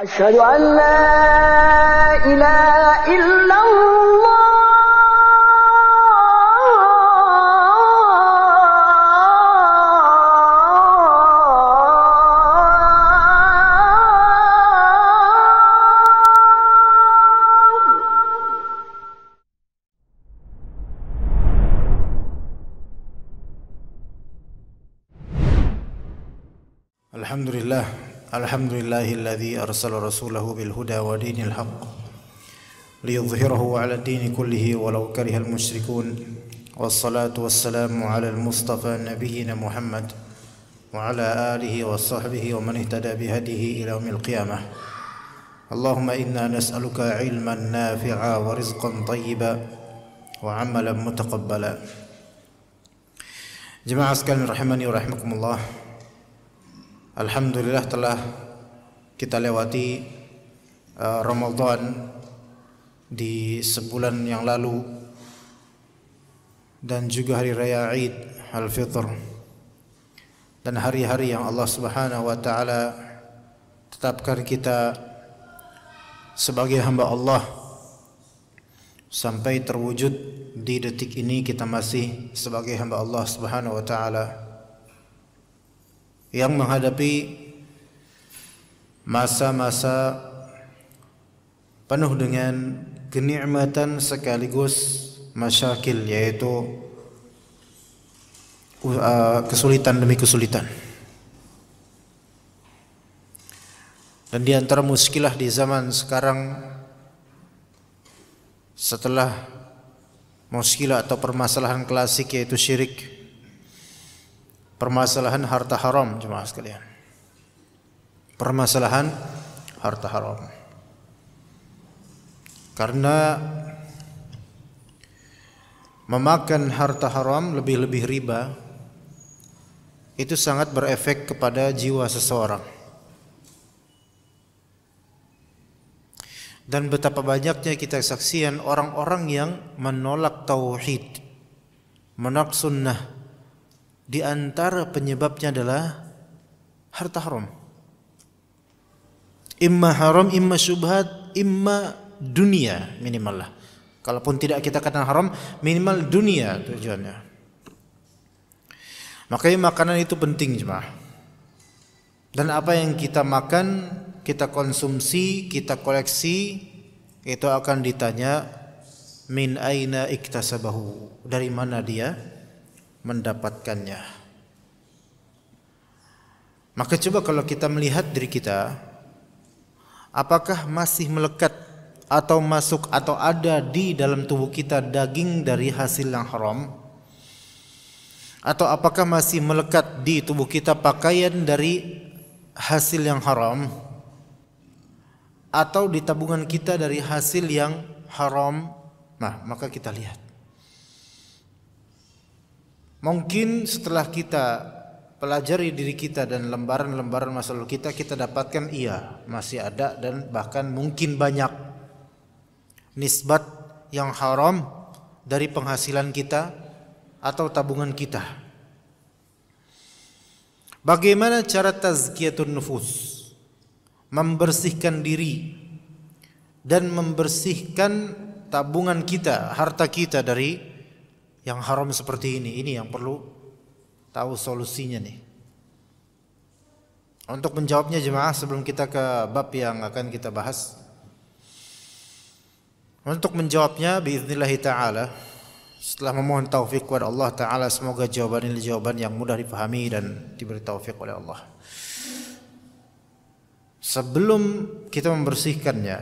أشهد أن لا إله إلا الله Alhamdulillahilladzi arsala rasulahu bil huda wa dinil haqq liyudhhirahu 'ala ad-dini kullihi walau karihal musyrikun. Wassalatu wassalamu 'alal mustafa nabiyyina Muhammad wa 'ala alihi wa sahbihi wa man ihtada bihadihi ila yaumil qiyamah. Allahumma inna nas'aluka 'ilman nafi'a wa rizqan thayyiban wa 'amalan mutaqabbala. Jemaah sekalian rahimani wa rahimakumullah. Alhamdulillah telah kita lewati Ramadan di sebulan yang lalu dan juga hari raya Id Al-Fitr dan hari-hari yang Allah Subhanahu wa taala tetapkan kita sebagai hamba Allah sampai terwujud di detik ini kita masih sebagai hamba Allah Subhanahu wa taala yang menghadapi masa-masa penuh dengan kenikmatan sekaligus masyakil, yaitu kesulitan demi kesulitan. Dan di antara muskilah di zaman sekarang, setelah muskilah atau permasalahan klasik yaitu syirik, permasalahan harta haram, jemaah sekalian. Permasalahan harta haram. Karena memakan harta haram, lebih-lebih riba, itu sangat berefek kepada jiwa seseorang. Dan betapa banyaknya kita saksikan orang-orang yang menolak tauhid, menolak sunnah. Di antara penyebabnya adalah harta haram. Imma haram, imma syubhat, imma dunia minimal lah. Kalaupun tidak kita katakan haram, minimal dunia tujuannya. Makanya makanan itu penting, jemaah. Dan apa yang kita makan, kita konsumsi, kita koleksi, itu akan ditanya min aina iktasabahu, dari mana dia mendapatkannya. Maka coba kalau kita melihat diri kita, apakah masih melekat atau masuk atau ada di dalam tubuh kita daging dari hasil yang haram, atau apakah masih melekat di tubuh kita pakaian dari hasil yang haram, atau di tabungan kita dari hasil yang haram. Nah, maka kita lihat. Mungkin setelah kita pelajari diri kita dan lembaran-lembaran masa lalu kita dapatkan iya, masih ada dan bahkan mungkin banyak nisbat yang haram dari penghasilan kita atau tabungan kita. Bagaimana cara tazkiyatun nufus? Membersihkan diri dan membersihkan tabungan kita, harta kita dari yang haram seperti ini. Ini yang perlu tahu solusinya nih. Untuk menjawabnya jemaah, sebelum kita ke bab yang akan kita bahas, untuk menjawabnya biiznillah ta'ala, setelah memohon taufik kepada Allah Ta'ala, semoga jawaban ini jawaban yang mudah dipahami dan diberi taufik oleh Allah. Sebelum kita membersihkannya,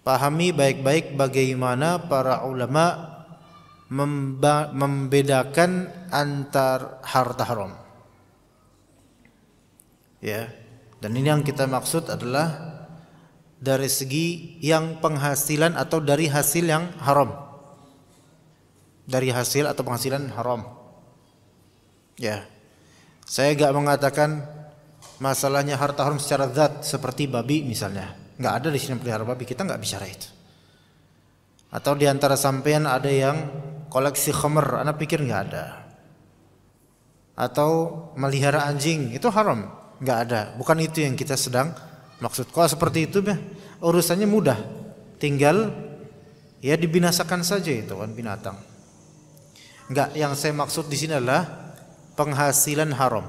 pahami baik-baik bagaimana para ulama membedakan antar harta haram. Ya, dan ini yang kita maksud adalah dari segi yang penghasilan atau dari hasil yang haram. Dari hasil atau penghasilan haram. Ya. Saya enggak mengatakan masalahnya harta haram secara zat seperti babi misalnya. Enggak ada di sini pelihara babi, kita enggak bicara itu. Atau di antara sampean ada yang koleksi khamr, anak pikir enggak ada. Atau melihara anjing, itu haram, enggak ada. Bukan itu yang kita sedang Maksud kalau seperti itu urusannya mudah. Tinggal ya dibinasakan saja itu kan binatang. Enggak, yang saya maksud di sini adalah penghasilan haram.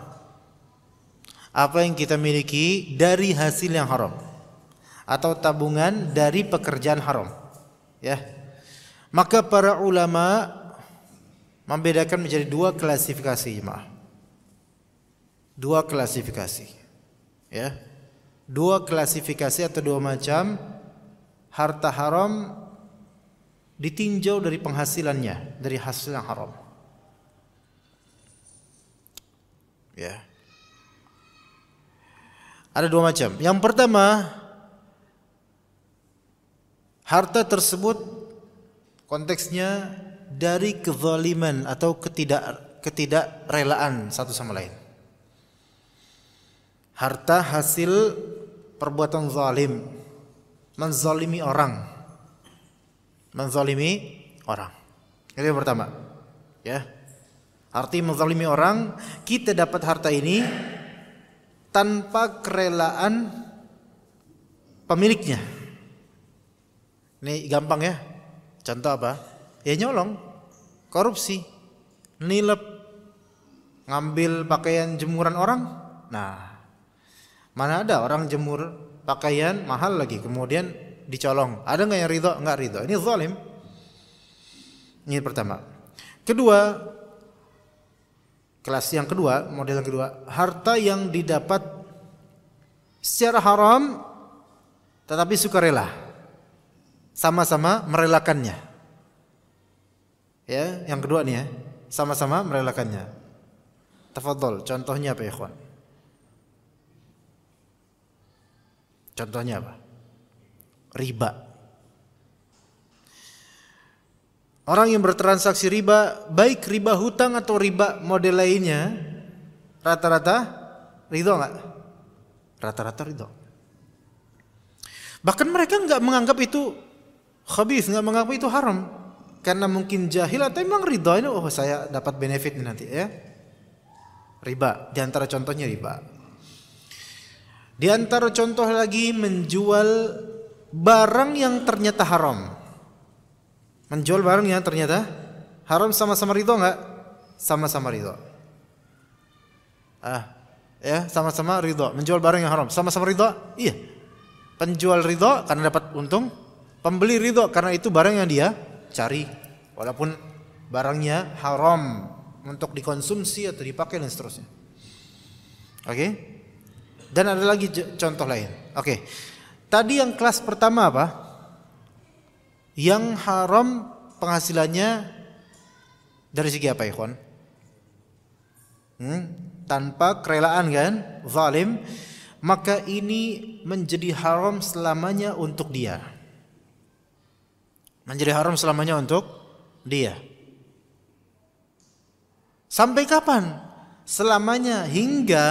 Apa yang kita miliki dari hasil yang haram atau tabungan dari pekerjaan haram. Ya. Maka para ulama membedakan menjadi dua klasifikasi, jemaah. Dua klasifikasi. Ya. Dua klasifikasi atau dua macam harta haram ditinjau dari penghasilannya, dari hasil yang haram. Ya. Ada dua macam. Yang pertama, harta tersebut konteksnya dari kezaliman atau ketidakrelaan satu sama lain. Harta hasil perbuatan zalim, menzalimi orang. Menzalimi orang. Itu yang pertama. Ya. Arti menzalimi orang, kita dapat harta ini tanpa kerelaan pemiliknya. Ini gampang ya. Contoh apa? Ya nyolong, korupsi, nilep, ngambil pakaian jemuran orang. Nah, mana ada orang jemur pakaian mahal lagi kemudian dicolong. Ada nggak yang ridho? Nggak ridho. Ini zalim. Ini pertama. Kedua, kelas yang kedua, model yang kedua, harta yang didapat secara haram tetapi sukarela, sama-sama merelakannya. Ya, yang kedua nih ya, sama-sama merelakannya. Tafadhol, contohnya apa ya, ikhwan? Contohnya apa? Riba. Orang yang bertransaksi riba, baik riba hutang atau riba model lainnya, rata-rata ridho nggak? Rata-rata ridho. Bahkan mereka nggak menganggap itu khabith, nggak menganggap itu haram, karena mungkin jahil atau memang ridho ini, oh saya dapat benefit nanti ya. Riba, di antara contohnya riba. Di antara contoh lagi menjual barang yang ternyata haram. Menjual barang yang ternyata haram, sama-sama ridho nggak? Sama-sama ridho. Ya, sama-sama ridho. Menjual barang yang haram, sama-sama ridho. Iya. Penjual ridho karena dapat untung, pembeli ridho karena itu barang yang dia cari, walaupun barangnya haram untuk dikonsumsi atau dipakai dan seterusnya. Oke? Dan ada lagi contoh lain. Oke. Tadi yang kelas pertama apa? Yang haram penghasilannya dari segi apa, ikhwan? Tanpa kerelaan kan, zalim, maka ini menjadi haram selamanya untuk dia. Menjadi haram selamanya untuk dia. Sampai kapan? Selamanya hingga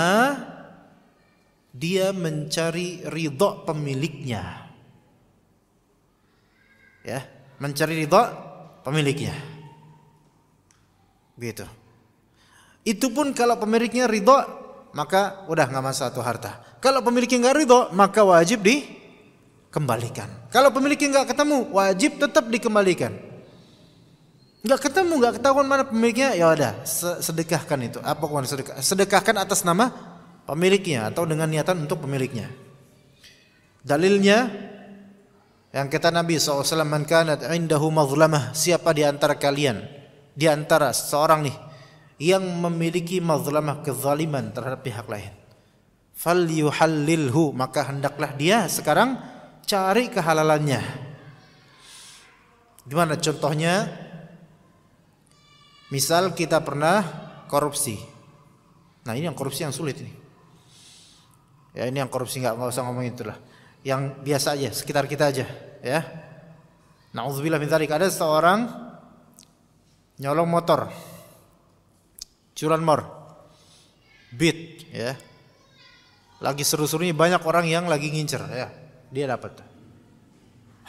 dia mencari ridha pemiliknya. Ya, mencari ridha pemiliknya. Begitu. Itu pun kalau pemiliknya ridha, maka udah nggak masalah tuh harta. Kalau pemiliknya nggak ridha, maka wajib dikembalikan. Kalau pemiliknya nggak ketemu, wajib tetap dikembalikan. Nggak ketemu, nggak ketahuan mana pemiliknya, ya udah sedekahkan itu. Apa kemana sedekah? Sedekahkan atas nama pemiliknya atau dengan niatan untuk pemiliknya. Dalilnya yang kata Nabi SAW, man kanat indahu mazlamah, siapa di antara kalian, di antara seorang nih yang memiliki mazlamah, kezaliman terhadap pihak lain, falyuhallilhu, maka hendaklah dia sekarang cari kehalalannya. Gimana contohnya? Misal kita pernah korupsi. Nah, ini yang korupsi yang sulit ini. Ya, ini yang korupsi nggak usah ngomongin itulah. Yang biasa aja, sekitar kita aja, ya. Nauzubillah min dzalik. Ada seorang nyolong motor, curanmor, beat, ya. Lagi seru-serunya banyak orang yang lagi ngincer, ya. Dia dapat.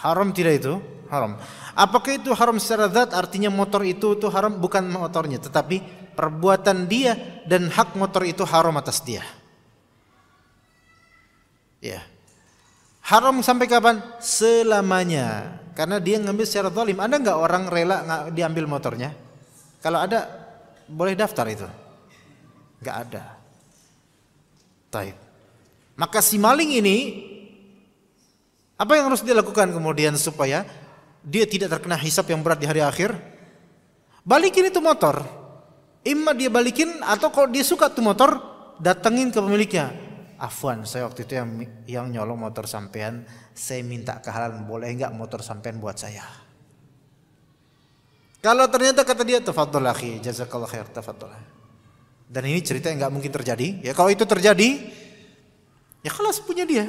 Haram tidak itu? Haram. Apakah itu haram secara zat? Artinya motor itu haram, bukan motornya, tetapi perbuatan dia dan hak motor itu haram atas dia. Ya. Haram sampai kapan? Selamanya. Karena dia ngambil secara zalim. Ada nggak orang rela diambil motornya? Kalau ada, boleh daftar itu. Nggak ada. Taib. Maka si maling ini, apa yang harus dia lakukan kemudian supaya dia tidak terkena hisab yang berat di hari akhir? Balikin itu motor. Imma dia balikin, atau kalau dia suka tuh motor, datengin ke pemiliknya. Afwan, saya waktu itu yang nyolong motor sampean, saya minta kehalalan, boleh enggak motor sampean buat saya? Kalau ternyata kata dia, tafadhol akhi, jazakallah khair, tafadhol. Dan ini cerita yang enggak mungkin terjadi. Ya kalau itu terjadi, ya kelas punya dia.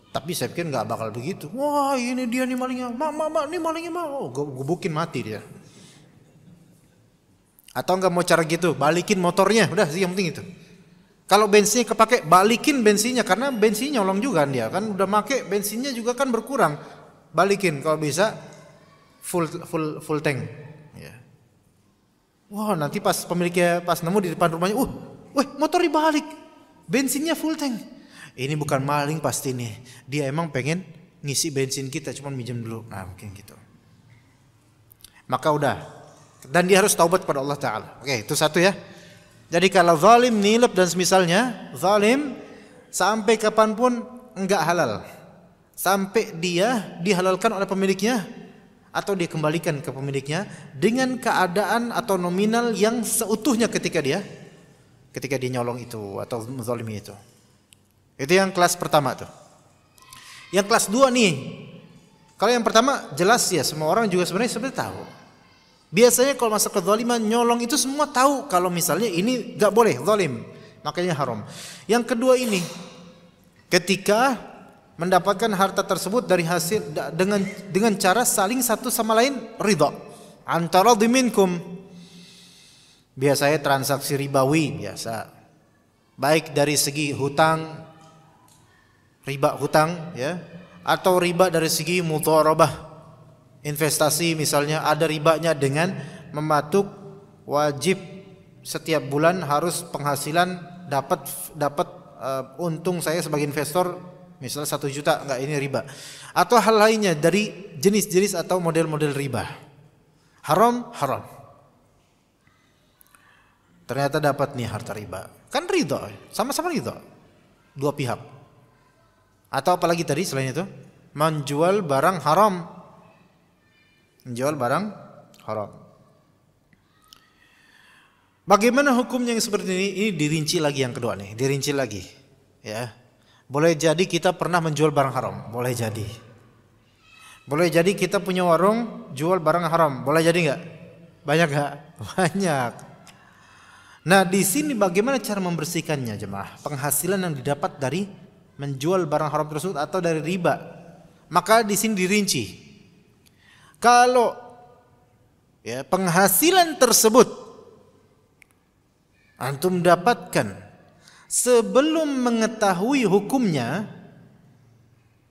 Tapi saya pikir enggak bakal begitu. Wah, ini dia nih malingnya. Mak, nih malingnya mau. Gebukin mati dia. Atau enggak mau cara gitu, balikin motornya, udah sih yang penting itu. Kalau bensinnya kepake, balikin bensinnya, karena bensinnya nyolong juga dia kan, udah make bensinnya juga kan berkurang, balikin kalau bisa full tank. Ya. Wah, nanti pas pemiliknya pas nemu di depan rumahnya, weh motor dibalik, bensinnya full tank. Ini bukan maling pasti nih, dia emang pengen ngisi bensin kita, cuman minjem dulu. Nah mungkin gitu. Maka udah, dan dia harus taubat kepada Allah Taala. Oke, itu satu ya. Jadi kalau zalim, nilep dan semisalnya, zalim sampai kapanpun enggak halal. Sampai dia dihalalkan oleh pemiliknya atau dikembalikan ke pemiliknya dengan keadaan atau nominal yang seutuhnya ketika dia nyolong itu atau zalimi itu. Itu yang kelas pertama tuh. Yang kelas 2 nih. Kalau yang pertama jelas ya, semua orang juga sebenarnya tahu. Biasanya kalau masa kezaliman nyolong itu semua tahu kalau misalnya ini gak boleh zalim, makanya haram. Yang kedua ini, ketika mendapatkan harta tersebut dari hasil dengan cara saling satu sama lain ridha, antara diminkum. Biasanya transaksi ribawi biasa, baik dari segi hutang, riba hutang ya, atau riba dari segi mudharabah. Investasi misalnya ada ribanya dengan mematuk wajib setiap bulan harus penghasilan dapat untung saya sebagai investor misalnya 1 juta, enggak, ini riba. Atau hal lainnya dari jenis-jenis atau model-model riba. Haram. Ternyata dapat nih harta riba. Kan ridha, sama-sama ridha. Dua pihak. Atau apalagi tadi selain itu? Menjual barang haram. Menjual barang haram. Bagaimana hukumnya yang seperti ini? Ini dirinci lagi yang kedua nih, dirinci lagi. Ya. Boleh jadi kita pernah menjual barang haram, boleh jadi. Boleh jadi kita punya warung jual barang haram, boleh jadi enggak? Banyak enggak? Banyak. Nah, di sini bagaimana cara membersihkannya, jemaah? Penghasilan yang didapat dari menjual barang haram tersebut atau dari riba. Maka di sini dirinci. Kalau ya, penghasilan tersebut antum dapatkan sebelum mengetahui hukumnya,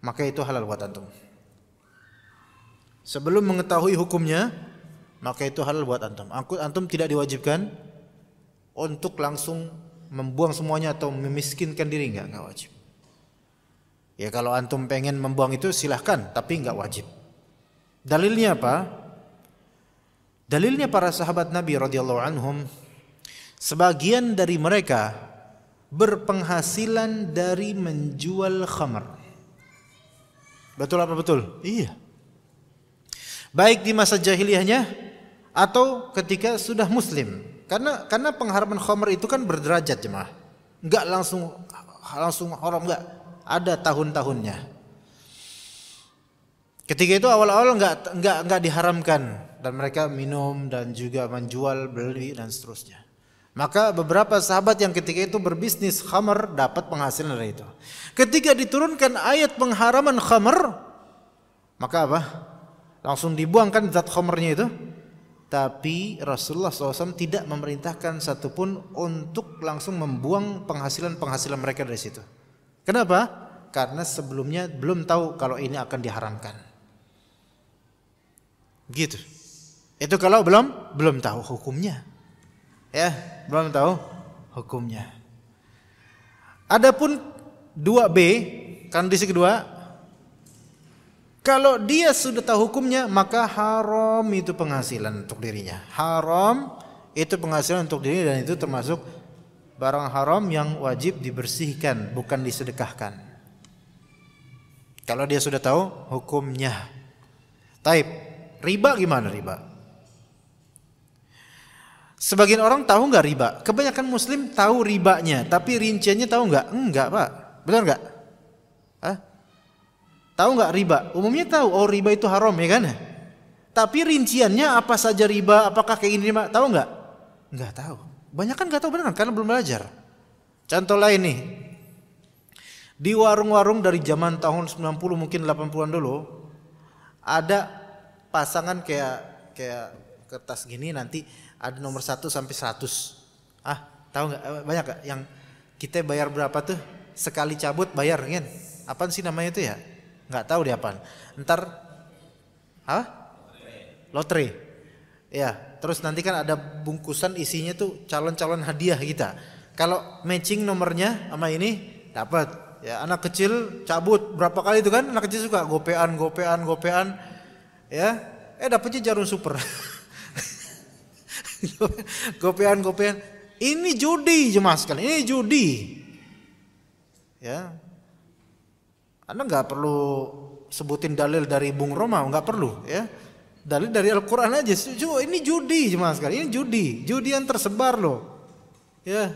maka itu halal buat antum. Sebelum mengetahui hukumnya, maka itu halal buat antum. Antum tidak diwajibkan untuk langsung membuang semuanya atau memiskinkan diri, enggak wajib. Ya kalau antum pengen membuang itu silahkan, tapi enggak wajib. Dalilnya apa? Dalilnya para sahabat Nabi radhiyallahu anhum, sebagian dari mereka berpenghasilan dari menjual khamar. Betul apa betul? Iya. Baik di masa jahiliyahnya atau ketika sudah muslim. Karena pengharaman khamar itu kan berderajat, jemaah. Enggak langsung haram, enggak. Ada tahun-tahunnya. Ketika itu awal-awal enggak diharamkan dan mereka minum dan juga menjual, beli dan seterusnya. Maka beberapa sahabat yang ketika itu berbisnis khamar dapat penghasilan dari itu. Ketika diturunkan ayat pengharaman khamar, maka apa? Langsung dibuangkan zat khamarnya itu. Tapi Rasulullah SAW tidak memerintahkan satupun untuk langsung membuang penghasilan mereka dari situ. Kenapa? Karena sebelumnya belum tahu kalau ini akan diharamkan. Gitu. Itu kalau belum tahu hukumnya. Ya, belum tahu hukumnya. Adapun 2B, Kondisi kedua, kalau dia sudah tahu hukumnya, maka haram itu penghasilan untuk dirinya. Haram itu penghasilan untuk dirinya, dan itu termasuk barang haram yang wajib dibersihkan, bukan disedekahkan. Kalau dia sudah tahu hukumnya. Taib, riba gimana riba? Sebagian orang tahu nggak riba? Kebanyakan muslim tahu ribanya, tapi rinciannya tahu nggak? Enggak, Pak. Benar nggak? Hah? Tahu nggak riba? Umumnya tahu, oh riba itu haram, ya kan? Tapi rinciannya apa saja riba? Apakah kayak gini riba? Tahu nggak? Nggak tahu. Banyak kan nggak tahu benar karena belum belajar. Contoh lain nih, di warung-warung dari zaman tahun 90 mungkin 80-an dulu, ada pasangan kayak kertas gini, nanti ada nomor 1 sampai 100. Tahu nggak? Banyak gak yang kita bayar berapa tuh? Sekali cabut bayar kan? Apaan sih namanya itu ya? Nggak tahu dia apaan. Ntar lotre. Ya, terus nanti kan ada bungkusan isinya tuh calon-calon hadiah kita. Kalau matching nomornya sama ini dapat. Ya, anak kecil cabut berapa kali itu kan? Anak kecil suka gopean. Ya, dapatnya jarum super. gopean. Ini judi jemaah sekalian. Ini judi. Ya. Anda nggak perlu sebutin dalil dari Bung Roma, nggak perlu ya. Dalil dari Al-Quran aja. Ini judi jemaah sekalian. Ini judi yang tersebar loh. Ya,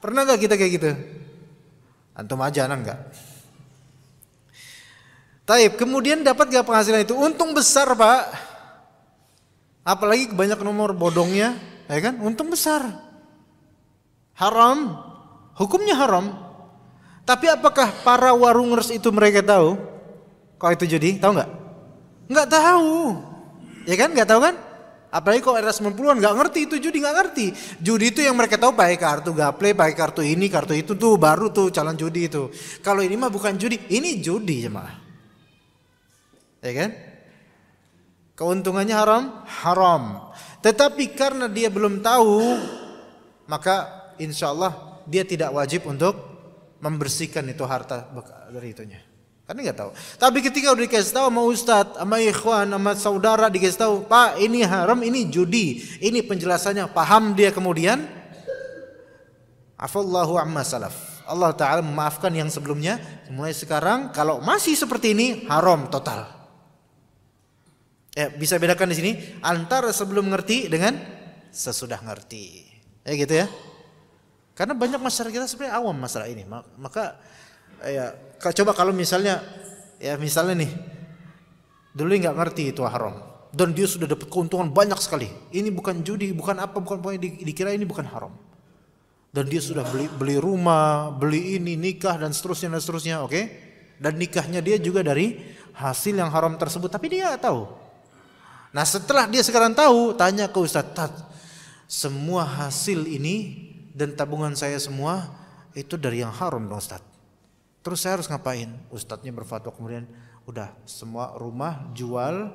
pernah nggak kita kayak gitu? Antum aja anak nggak? Taib, kemudian dapat gak penghasilan itu? Untung besar Pak. Apalagi banyak nomor bodongnya, ya kan? Untung besar. Haram, hukumnya haram. Tapi apakah para warungers itu mereka tahu kalau itu judi? Tahu nggak? Nggak tahu, ya kan? Nggak tahu kan? Apalagi kalau era 90-an nggak ngerti itu judi, nggak ngerti. Judi itu yang mereka tahu pakai kartu gaple, pakai kartu ini, kartu itu tuh baru tuh calon judi itu. Kalau ini mah bukan judi, ini judi jemaah, ya kan? Keuntungannya haram. Tetapi karena dia belum tahu, maka insya Allah dia tidak wajib untuk membersihkan itu harta dari itunya. Kan nggak tahu. Tapi ketika udah dikasih tahu sama ustadz, sama ikhwan, sama saudara, dikasih tahu, Pak ini haram, ini judi, ini penjelasannya, paham dia kemudian. Afallahu amma salaf. Allah Ta'ala memaafkan yang sebelumnya. Mulai sekarang kalau masih seperti ini haram total. Bisa bedakan di sini antara sebelum ngerti dengan sesudah ngerti. Gitu ya. Karena banyak masyarakat kita sebenarnya awam masalah ini. Maka coba kalau misalnya nih dulu nggak ngerti itu haram dan dia sudah dapat keuntungan banyak sekali. Ini bukan judi, bukan pokoknya dikira ini bukan haram. Dan dia sudah beli rumah, beli ini, nikah dan seterusnya, oke? Dan nikahnya dia juga dari hasil yang haram tersebut, tapi dia nggak tahu. Nah setelah dia sekarang tahu, tanya ke ustadz, semua hasil ini dan tabungan saya semua itu dari yang haram dong Ustaz. Terus saya harus ngapain? Ustadznya berfatwa kemudian, udah semua rumah jual,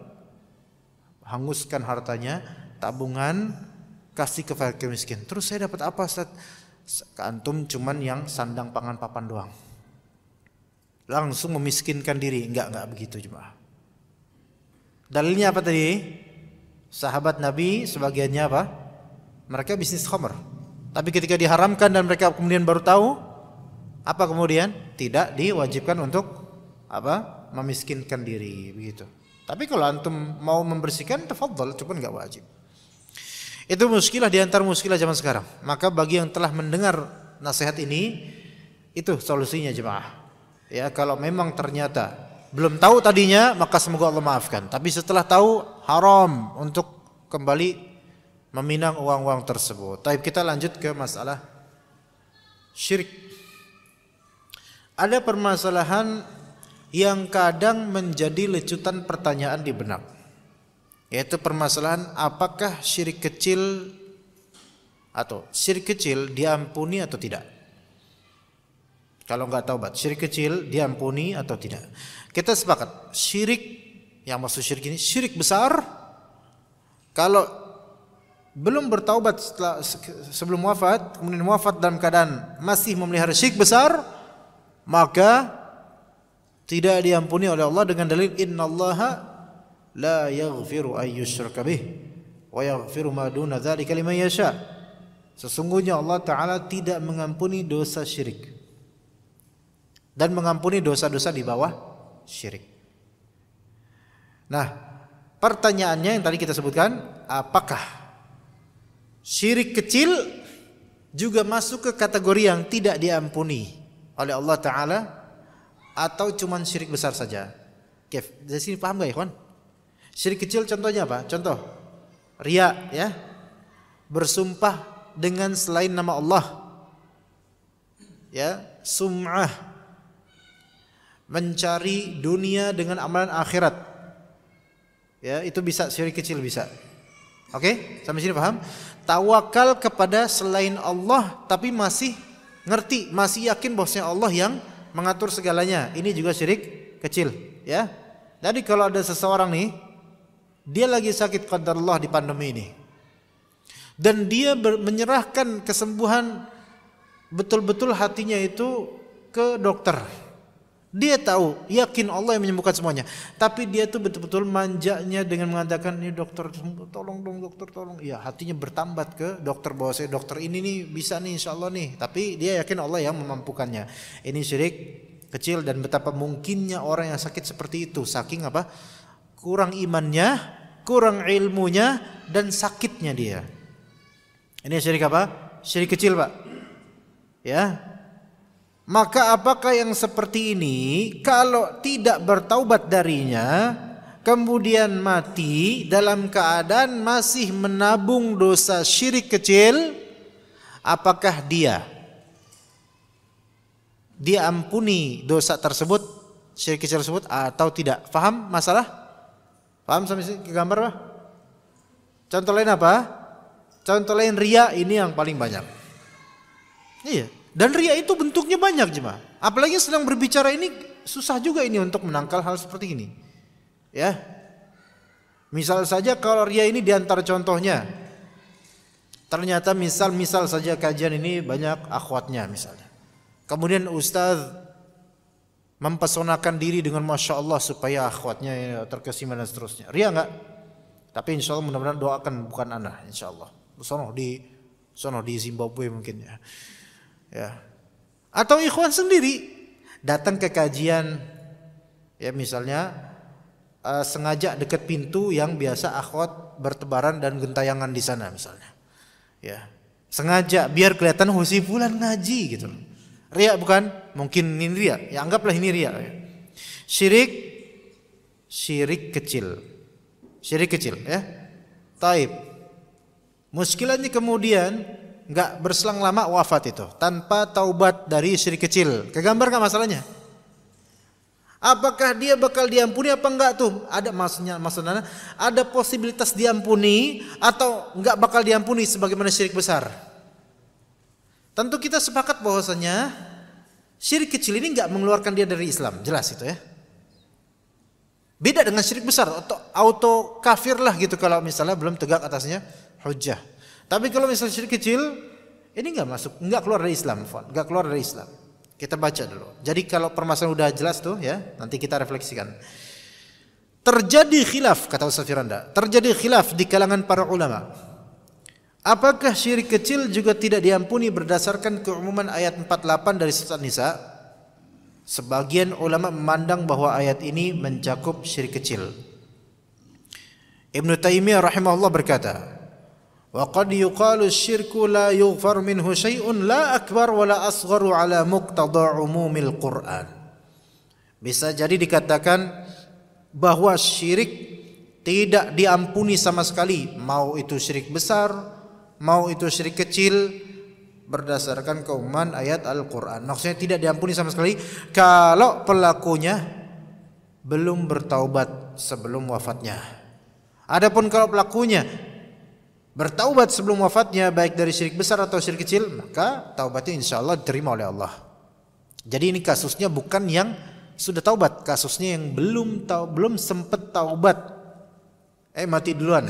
hanguskan hartanya, tabungan kasih ke fakir miskin. Terus saya dapat apa Ustaz? Antum cuman yang sandang pangan papan doang. Langsung memiskinkan diri. Enggak begitu jemaah. Dalilnya apa tadi? Sahabat Nabi sebagiannya apa? Mereka bisnis khamr. Tapi ketika diharamkan dan mereka kemudian baru tahu, apa kemudian? Tidak diwajibkan untuk apa? Memiskinkan diri begitu. Tapi kalau antum mau membersihkan, tafadhal, cuma enggak wajib. Itu muskilah di antara muskilah zaman sekarang. Maka bagi yang telah mendengar nasihat ini, itu solusinya jemaah. Ya, kalau memang ternyata belum tahu tadinya, maka semoga Allah maafkan. Tapi setelah tahu, haram untuk kembali meminang uang-uang tersebut. Tapi kita lanjut ke masalah syirik. Ada permasalahan yang kadang menjadi lecutan pertanyaan di benak, yaitu permasalahan apakah syirik kecil diampuni atau tidak. Kalau nggak taubat, syirik kecil diampuni atau tidak. Kita sepakat, syirik yang maksud syirik ini syirik besar. Kalau belum bertaubat sebelum wafat, kemudian wafat dalam keadaan masih memelihara syirik besar, maka Tidak diampuni oleh Allah dengan dalil innallaha la yaghfiru ay yushraka bih wa yaghfiru ma duna dzalika liman yasha. Sesungguhnya Allah Ta'ala tidak mengampuni dosa syirik dan mengampuni dosa-dosa di bawah syirik. Nah, pertanyaannya yang tadi kita sebutkan, apakah syirik kecil juga masuk ke kategori yang tidak diampuni oleh Allah Ta'ala atau cuman syirik besar saja? Oke, dari sini paham gak ikhwan? Syirik kecil contohnya apa? Contoh, riya ya, bersumpah dengan selain nama Allah, ya, sum'ah, mencari dunia dengan amalan akhirat, ya, itu bisa syirik kecil bisa. Oke, sampai sini paham? Tawakal kepada selain Allah tapi masih ngerti, masih yakin bahwasanya Allah yang mengatur segalanya, ini juga syirik kecil, ya. Jadi kalau ada seseorang nih, dia lagi sakit qadarullah di pandemi ini, dan dia menyerahkan kesembuhan betul-betul hatinya itu ke dokter. Dia tahu, yakin Allah yang menyembuhkan semuanya, tapi dia tuh betul-betul manjanya dengan mengatakan, ini dokter, tolong dong dokter, tolong. Ya, hatinya bertambat ke dokter bahwa saya dokter ini nih bisa nih insya Allah nih, tapi dia yakin Allah yang memampukannya. Ini syirik kecil. Dan betapa mungkinnya orang yang sakit seperti itu, saking apa? Kurang imannya, kurang ilmunya, dan sakitnya dia. Ini syirik apa? Syirik kecil, Pak. Ya. Maka apakah yang seperti ini kalau tidak bertaubat darinya, kemudian mati dalam keadaan masih menabung dosa syirik kecil, apakah dia diampuni dosa tersebut, syirik kecil tersebut atau tidak? Paham masalah? Paham sampai sini gambar, Pak? Contoh lain apa? Contoh lain riya, ini yang paling banyak. Iya. Dan riya itu bentuknya banyak, jemaah. Apalagi sedang berbicara ini susah juga ini untuk menangkal hal seperti ini. Ya. Misal saja kalau riya ini diantara contohnya. Ternyata misal saja kajian ini banyak akhwatnya misalnya. Kemudian ustaz mempesonakan diri dengan masya Allah supaya akhwatnya terkesima dan seterusnya. Riya enggak? Tapi insya Allah mudah-mudahan doakan bukan ana, insya Allah. Sono di Zimbabwe mungkin ya. Ya. Atau ikhwan sendiri datang ke kajian, ya misalnya sengaja dekat pintu yang biasa akhwat bertebaran dan gentayangan di sana misalnya. Ya. Sengaja biar kelihatan si fulan ngaji gitu. Riya bukan? Mungkin ini riya. Ya anggaplah ini riya. Syirik kecil. Syirik kecil ya. Taib. Muskilahnya kemudian enggak berselang lama wafat itu tanpa taubat dari syirik kecil. Kegambar enggak masalahnya? Apakah dia bakal diampuni apa enggak tuh? Ada maksudnya ada posibilitas diampuni atau enggak bakal diampuni sebagaimana syirik besar? Tentu kita sepakat bahwasanya syirik kecil ini enggak mengeluarkan dia dari Islam, jelas itu ya. Beda dengan syirik besar, auto kafir lah gitu kalau misalnya belum tegak atasnya hujjah. Tapi kalau misalnya syirik kecil, ini enggak masuk, enggak keluar dari Islam, enggak keluar dari Islam. Kita baca dulu. Jadi kalau permasalahan udah jelas tuh ya, nanti kita refleksikan. Terjadi khilaf, kata Ustaz Firanda, terjadi khilaf di kalangan para ulama. Apakah syirik kecil juga tidak diampuni berdasarkan keumuman ayat 48 dari surat An-Nisa? Sebagian ulama memandang bahwa ayat ini mencakup syirik kecil. Ibnu Taimiyah rahimahullah berkata, wa qad yuqalu asy-syirku la yughfar minhu syai'un la akbar wa la asgharu ala muqtada umumil Qur'an. Bisa jadi dikatakan bahwa syirik tidak diampuni sama sekali, mau itu syirik besar, mau itu syirik kecil, berdasarkan keumuman ayat Al-Qur'an. Maksudnya tidak diampuni sama sekali kalau pelakunya belum bertaubat sebelum wafatnya. Adapun kalau pelakunya bertaubat sebelum wafatnya baik dari syirik besar atau syirik kecil, maka taubatnya insyaallah diterima oleh Allah. Jadi ini kasusnya bukan yang sudah taubat, kasusnya yang belum sempat taubat, mati duluan.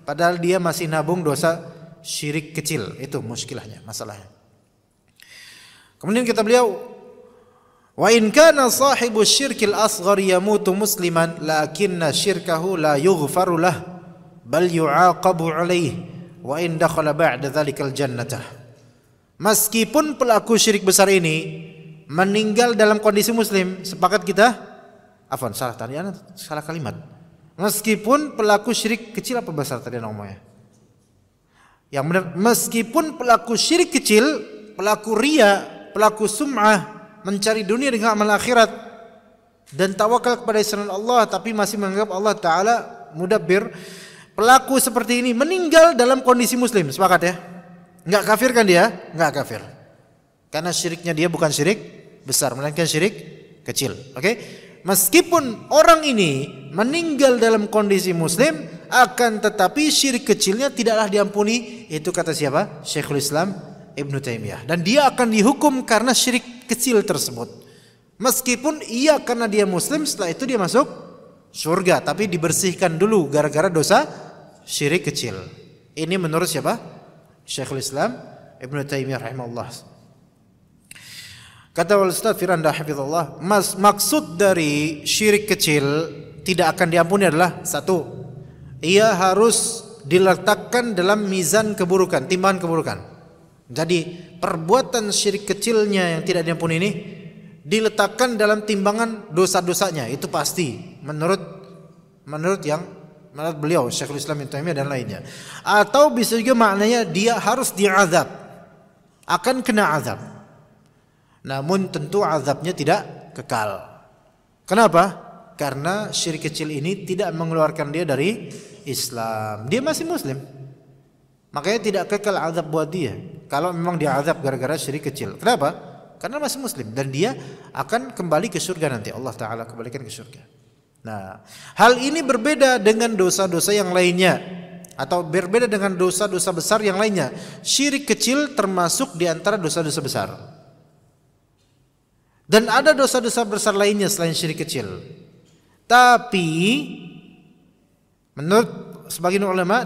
Padahal dia masih nabung dosa syirik kecil. Itu muskilahnya, masalahnya. Kemudian kata beliau, Wa in kana sahibu syirkil asghar yamutu musliman lakinna syirkahu la yughfaru lah bal yu'aqabu alaih wa in dakhala ba'da dzalikal jannatah. Meskipun pelaku syirik besar ini meninggal dalam kondisi muslim, sepakat kita? Afwan, salah tadi, salah kalimat. Meskipun pelaku syirik kecil apa besar tadi ngomongnya? Yang benar, meskipun pelaku syirik kecil, pelaku riya, pelaku sum'ah, mencari dunia dengan amal akhirat dan tawakal kepada selain Allah tapi masih menganggap Allah Ta'ala mudabbir, pelaku seperti ini meninggal dalam kondisi muslim, sepakat ya? Enggak kafir kan dia? Enggak kafir, karena syiriknya dia bukan syirik besar melainkan syirik kecil. Oke? Meskipun orang ini meninggal dalam kondisi muslim, akan tetapi syirik kecilnya tidaklah diampuni. Itu kata siapa? Syekhul Islam Ibnu Taimiyah. Dan dia akan dihukum karena syirik kecil tersebut. Meskipun iya karena dia muslim, setelah itu dia masuk surga, tapi dibersihkan dulu gara-gara dosa syirik kecil. Ini menurut siapa? Syekhul Islam Ibnu Taimiyah rahimahullah. Kata Ustaz Firanda hafizallah, maksud dari syirik kecil tidak akan diampuni adalah satu, ia harus diletakkan dalam mizan keburukan, timbangan keburukan. Jadi perbuatan syirik kecilnya yang tidak diampuni ini diletakkan dalam timbangan dosa-dosanya, itu pasti menurut beliau Syekhul Islam Ibnu Taimiyah dan lainnya. Atau bisa juga maknanya dia harus diazab, akan kena azab. Namun tentu azabnya tidak kekal. Kenapa? Karena syirik kecil ini tidak mengeluarkan dia dari Islam. Dia masih muslim, makanya tidak kekal azab buat dia. Kalau memang dia azab gara-gara syirik kecil. Kenapa? Karena masih muslim dan dia akan kembali ke surga nanti. Allah Ta'ala kembalikan ke surga. Nah, hal ini berbeda dengan dosa-dosa yang lainnya, atau berbeda dengan dosa-dosa besar yang lainnya. Syirik kecil termasuk di antara dosa-dosa besar. Dan ada dosa-dosa besar lainnya selain syirik kecil. Tapi menurut sebagian ulama,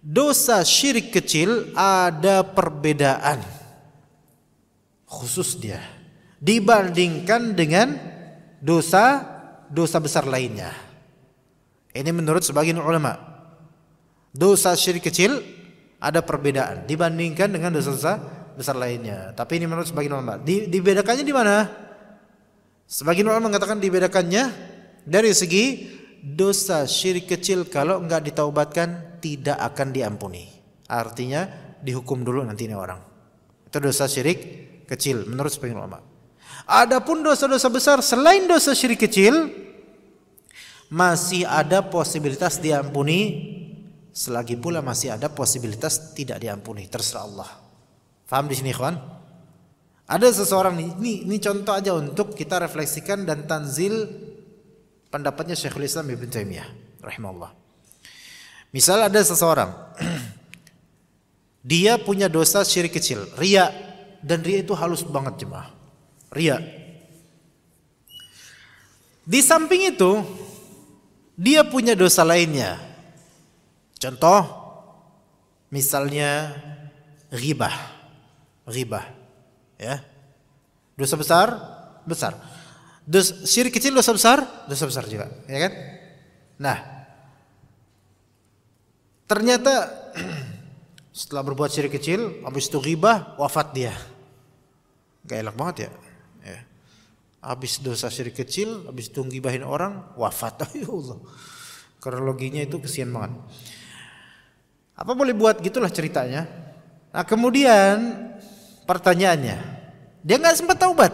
dosa syirik kecil ada perbedaan khusus dia dibandingkan dengan dosa besar lainnya. Ini menurut sebagian ulama. Dosa syirik kecil ada perbedaan dibandingkan dengan dosa besar lainnya. Tapi ini menurut sebagian ulama. Dibedakannya di mana? Sebagian ulama mengatakan dibedakannya dari segi dosa syirik kecil kalau enggak ditaubatkan tidak akan diampuni. Artinya dihukum dulu nanti ini orang. Itu dosa syirik kecil menurut sebagian ulama. Adapun dosa-dosa besar selain dosa syirik kecil masih ada posibilitas diampuni, selagi pula masih ada posibilitas tidak diampuni, terserah Allah. Faham di sini, ikhwan? Ada seseorang ini contoh aja untuk kita refleksikan dan tanzil pendapatnya Syekhul Islam Ibnu Taimiyah rahimahullah. Misal ada seseorang dia punya dosa syirik kecil, riya, dan riya itu halus banget jemaah. Riya. Di samping itu dia punya dosa lainnya. Contoh misalnya ghibah. Ya. Dosa besar. Syirik kecil dosa besar juga, ya kan? Nah, ternyata setelah berbuat syirik kecil, habis itu ghibah, wafat dia. Gak enak banget ya. Habis dosa syirik kecil, habis itu ngibahin orang, wafat. Ya Allah. Kronologinya itu kesian banget. Apa boleh buat, gitulah ceritanya. Nah, kemudian pertanyaannya, dia nggak sempat taubat.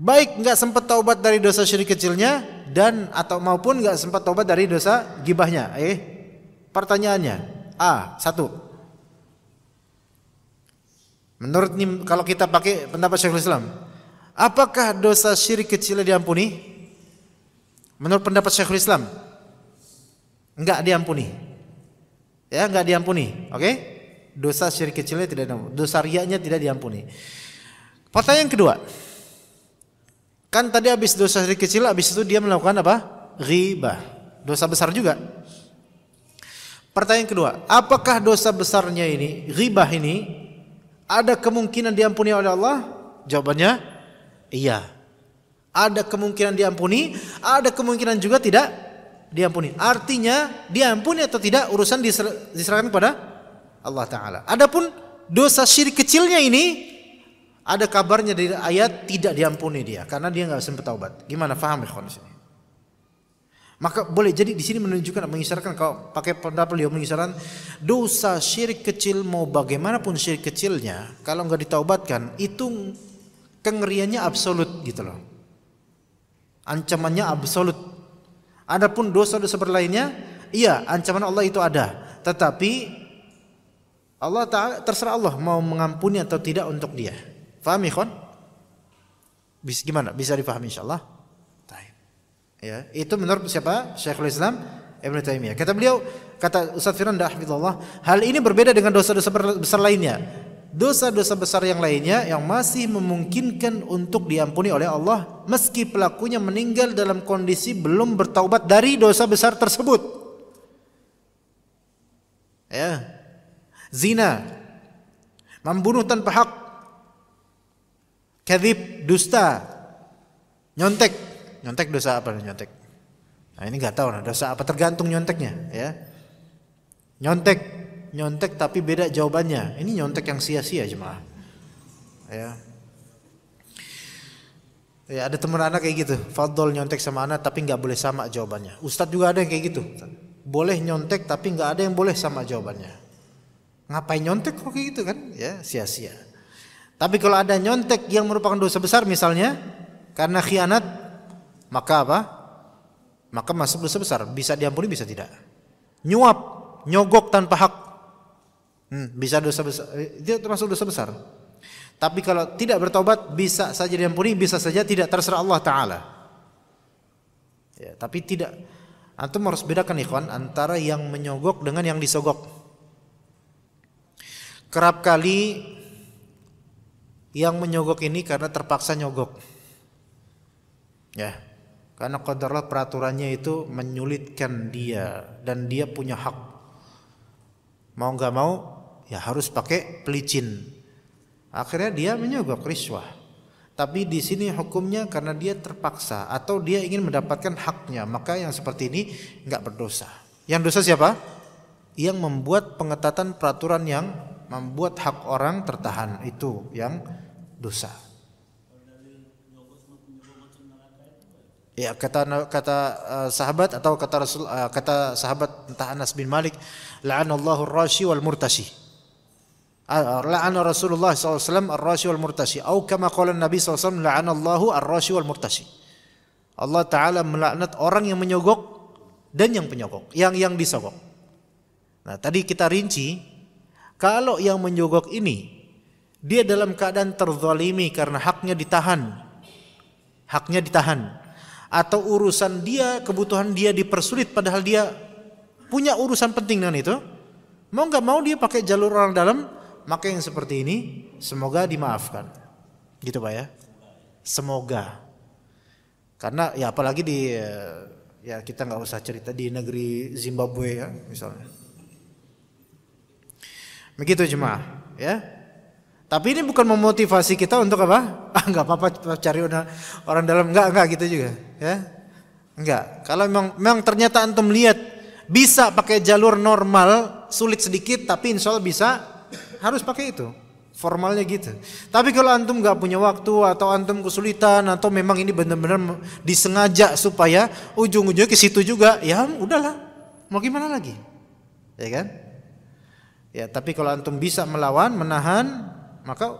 Baik nggak sempat taubat dari dosa syirik kecilnya dan atau maupun nggak sempat taubat dari dosa gibahnya. Pertanyaannya, satu. Menurut kalau kita pakai pendapat Syekhul Islam, apakah dosa syirik kecilnya diampuni? Menurut pendapat Syekhul Islam, enggak diampuni. Ya, enggak diampuni. Oke? Dosa syirik kecilnya tidak diampuni, dosa riyanya tidak diampuni. Pertanyaan kedua. Kan tadi habis dosa syirik kecil, habis itu dia melakukan apa? Ghibah. Dosa besar juga. Pertanyaan kedua, apakah dosa besarnya ini, ghibah ini, ada kemungkinan diampuni oleh Allah? Jawabannya iya. Ada kemungkinan diampuni, ada kemungkinan juga tidak diampuni. Artinya diampuni atau tidak urusan diserahkan kepada Allah Ta'ala. Adapun dosa syirik kecilnya ini ada kabarnya dari ayat tidak diampuni dia karena dia nggak sempat taubat. Gimana, paham ikhwan di sini? Maka boleh jadi di sini menunjukkan, mengisyaratkan, kalau pakai pendapat beliau mengisyaratkan dosa syirik kecil mau bagaimanapun syirik kecilnya, kalau nggak ditaubatkan itu kengeriannya absolut gitu loh. Ancamannya absolut. Adapun dosa-dosa berlainnya, iya ancaman Allah itu ada, tetapi Allah Ta'ala terserah Allah mau mengampuni atau tidak untuk dia. Faham ikhwan? Bisa gimana? Bisa dipahami insyaallah. Ya, itu menurut siapa? Syekhul Islam Ibnu Taimiyah. Kata Ustaz Firman hafizallah, hal ini berbeda dengan dosa-dosa besar lainnya. Dosa-dosa besar yang lainnya yang masih memungkinkan untuk diampuni oleh Allah meski pelakunya meninggal dalam kondisi belum bertaubat dari dosa besar tersebut. Ya. Zina, membunuh tanpa hak, kadzib, dusta, nyontek dosa apa nyontek? Nah ini nggak tahu, nah dosa apa, tergantung nyonteknya, ya. Nyontek tapi beda jawabannya. Ini nyontek yang sia-sia jemaah. Ya. Ya ada teman anak kayak gitu, fadol nyontek sama anak tapi nggak boleh sama jawabannya. Ustadz juga ada yang kayak gitu, boleh nyontek tapi nggak ada yang boleh sama jawabannya. Ngapain nyontek kok kayak gitu kan? Ya sia-sia. Tapi kalau ada nyontek yang merupakan dosa besar misalnya karena khianat, maka apa? Maka masuk dosa besar. Bisa diampuni, bisa tidak. Nyuap, nyogok tanpa hak, bisa dosa besar. Itu termasuk dosa besar. Tapi kalau tidak bertobat, bisa saja diampuni, bisa saja tidak, terserah Allah Ta'ala. Ya, tapi tidak. Antum harus bedakan ikhwan antara yang menyogok dengan yang disogok. Kerap kali yang menyogok ini karena terpaksa nyogok. Ya. Karena qadarullah peraturannya itu menyulitkan dia dan dia punya hak. Mau nggak mau ya harus pakai pelicin. Akhirnya dia menyogok riswah. Tapi di sini hukumnya karena dia terpaksa atau dia ingin mendapatkan haknya, maka yang seperti ini nggak berdosa. Yang dosa siapa? Yang membuat pengetatan peraturan yang membuat hak orang tertahan, itu yang dosa. Ya kata sahabat atau kata Rasul, kata sahabat entah Anas bin Malik, la'anallahu ar-rashi wal murtashi. La'ana Rasulullah SAW ar-rashi wal murtashi. Atau kama qala Nabi SAW, la'anallahu ar-rashi wal murtashi. Allah Ta'ala melaknat orang yang menyogok dan yang penyogok, yang disogok. Nah tadi kita rinci, kalau yang menyogok ini dia dalam keadaan terzalimi karena haknya ditahan, atau urusan dia, kebutuhan dia dipersulit padahal dia punya urusan penting dengan itu, mau nggak mau dia pakai jalur orang dalam, maka yang seperti ini semoga dimaafkan, gitu Pak ya, semoga. Karena ya apalagi di ya kita nggak usah cerita di negeri Zimbabwe ya misalnya, begitu jemaah ya. Tapi ini bukan memotivasi kita untuk apa? Enggak apa-apa cari orang dalam, enggak gitu juga, ya. Enggak. Kalau memang ternyata antum lihat bisa pakai jalur normal, sulit sedikit tapi insya Allah bisa, harus pakai itu. Formalnya gitu. Tapi kalau antum enggak punya waktu atau antum kesulitan atau memang ini benar-benar disengaja supaya ujung-ujungnya ke situ juga, ya udahlah. Mau gimana lagi? Ya kan? Ya, tapi kalau antum bisa melawan, menahan, maka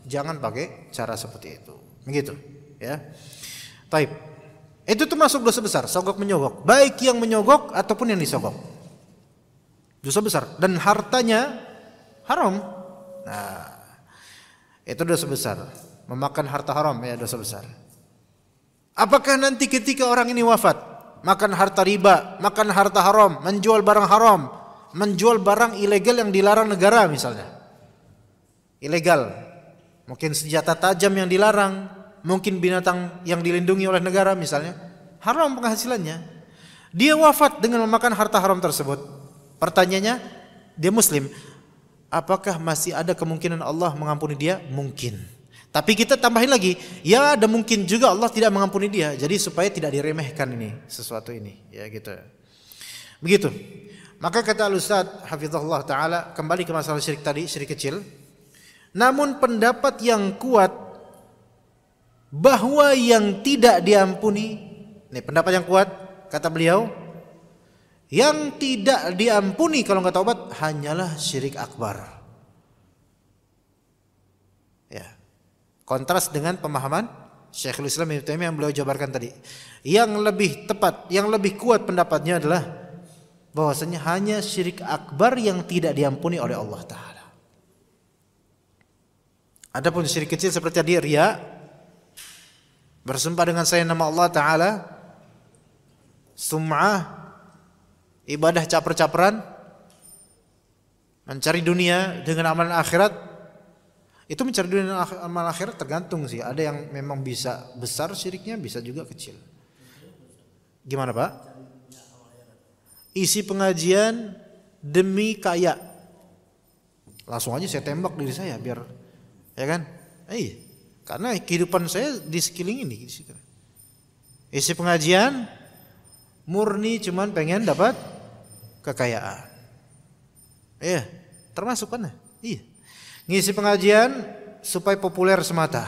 jangan pakai cara seperti itu. Begitu, ya. Baik. Itu termasuk dosa besar, sogok menyogok. Baik yang menyogok ataupun yang disogok. Dosa besar dan hartanya haram. Nah, itu dosa besar. Memakan harta haram ya dosa besar. Apakah nanti ketika orang ini wafat, makan harta riba, makan harta haram, menjual barang haram, menjual barang ilegal yang dilarang negara misalnya. Ilegal, mungkin senjata tajam yang dilarang, mungkin binatang yang dilindungi oleh negara misalnya, haram penghasilannya. Dia wafat dengan memakan harta haram tersebut. Pertanyaannya, dia muslim, apakah masih ada kemungkinan Allah mengampuni dia? Mungkin. Tapi kita tambahin lagi, ya ada mungkin juga Allah tidak mengampuni dia. Jadi supaya tidak diremehkan ini sesuatu ini, ya gitu. Begitu. Maka kata Al-Ustaz hafizahullah taala, kembali ke masalah syirik tadi, syirik kecil. Namun pendapat yang kuat bahwa yang tidak diampuni, ini pendapat yang kuat kata beliau, yang tidak diampuni kalau enggak taubat hanyalah syirik akbar. Ya. Kontras dengan pemahaman Syekhul Islam Ibnu Taimiyah yang beliau jabarkan tadi. Yang lebih tepat, yang lebih kuat pendapatnya adalah bahwasanya hanya syirik akbar yang tidak diampuni oleh Allah Ta'ala. Adapun syirik kecil seperti tadi riya, bersumpah dengan saya nama Allah Ta'ala, sum'ah, ibadah caper-caperan, mencari dunia dengan amalan akhirat. Itu mencari dunia dan amalan akhirat tergantung sih. Ada yang memang bisa besar syiriknya, bisa juga kecil. Gimana Pak? Isi pengajian demi kaya. Langsung aja saya tembak diri saya biar, ya kan? Iya. Karena kehidupan saya di sekeliling ini. Isi pengajian murni cuman pengen dapat kekayaan. Iya, termasuk kan? Iya. Ngisi pengajian supaya populer semata.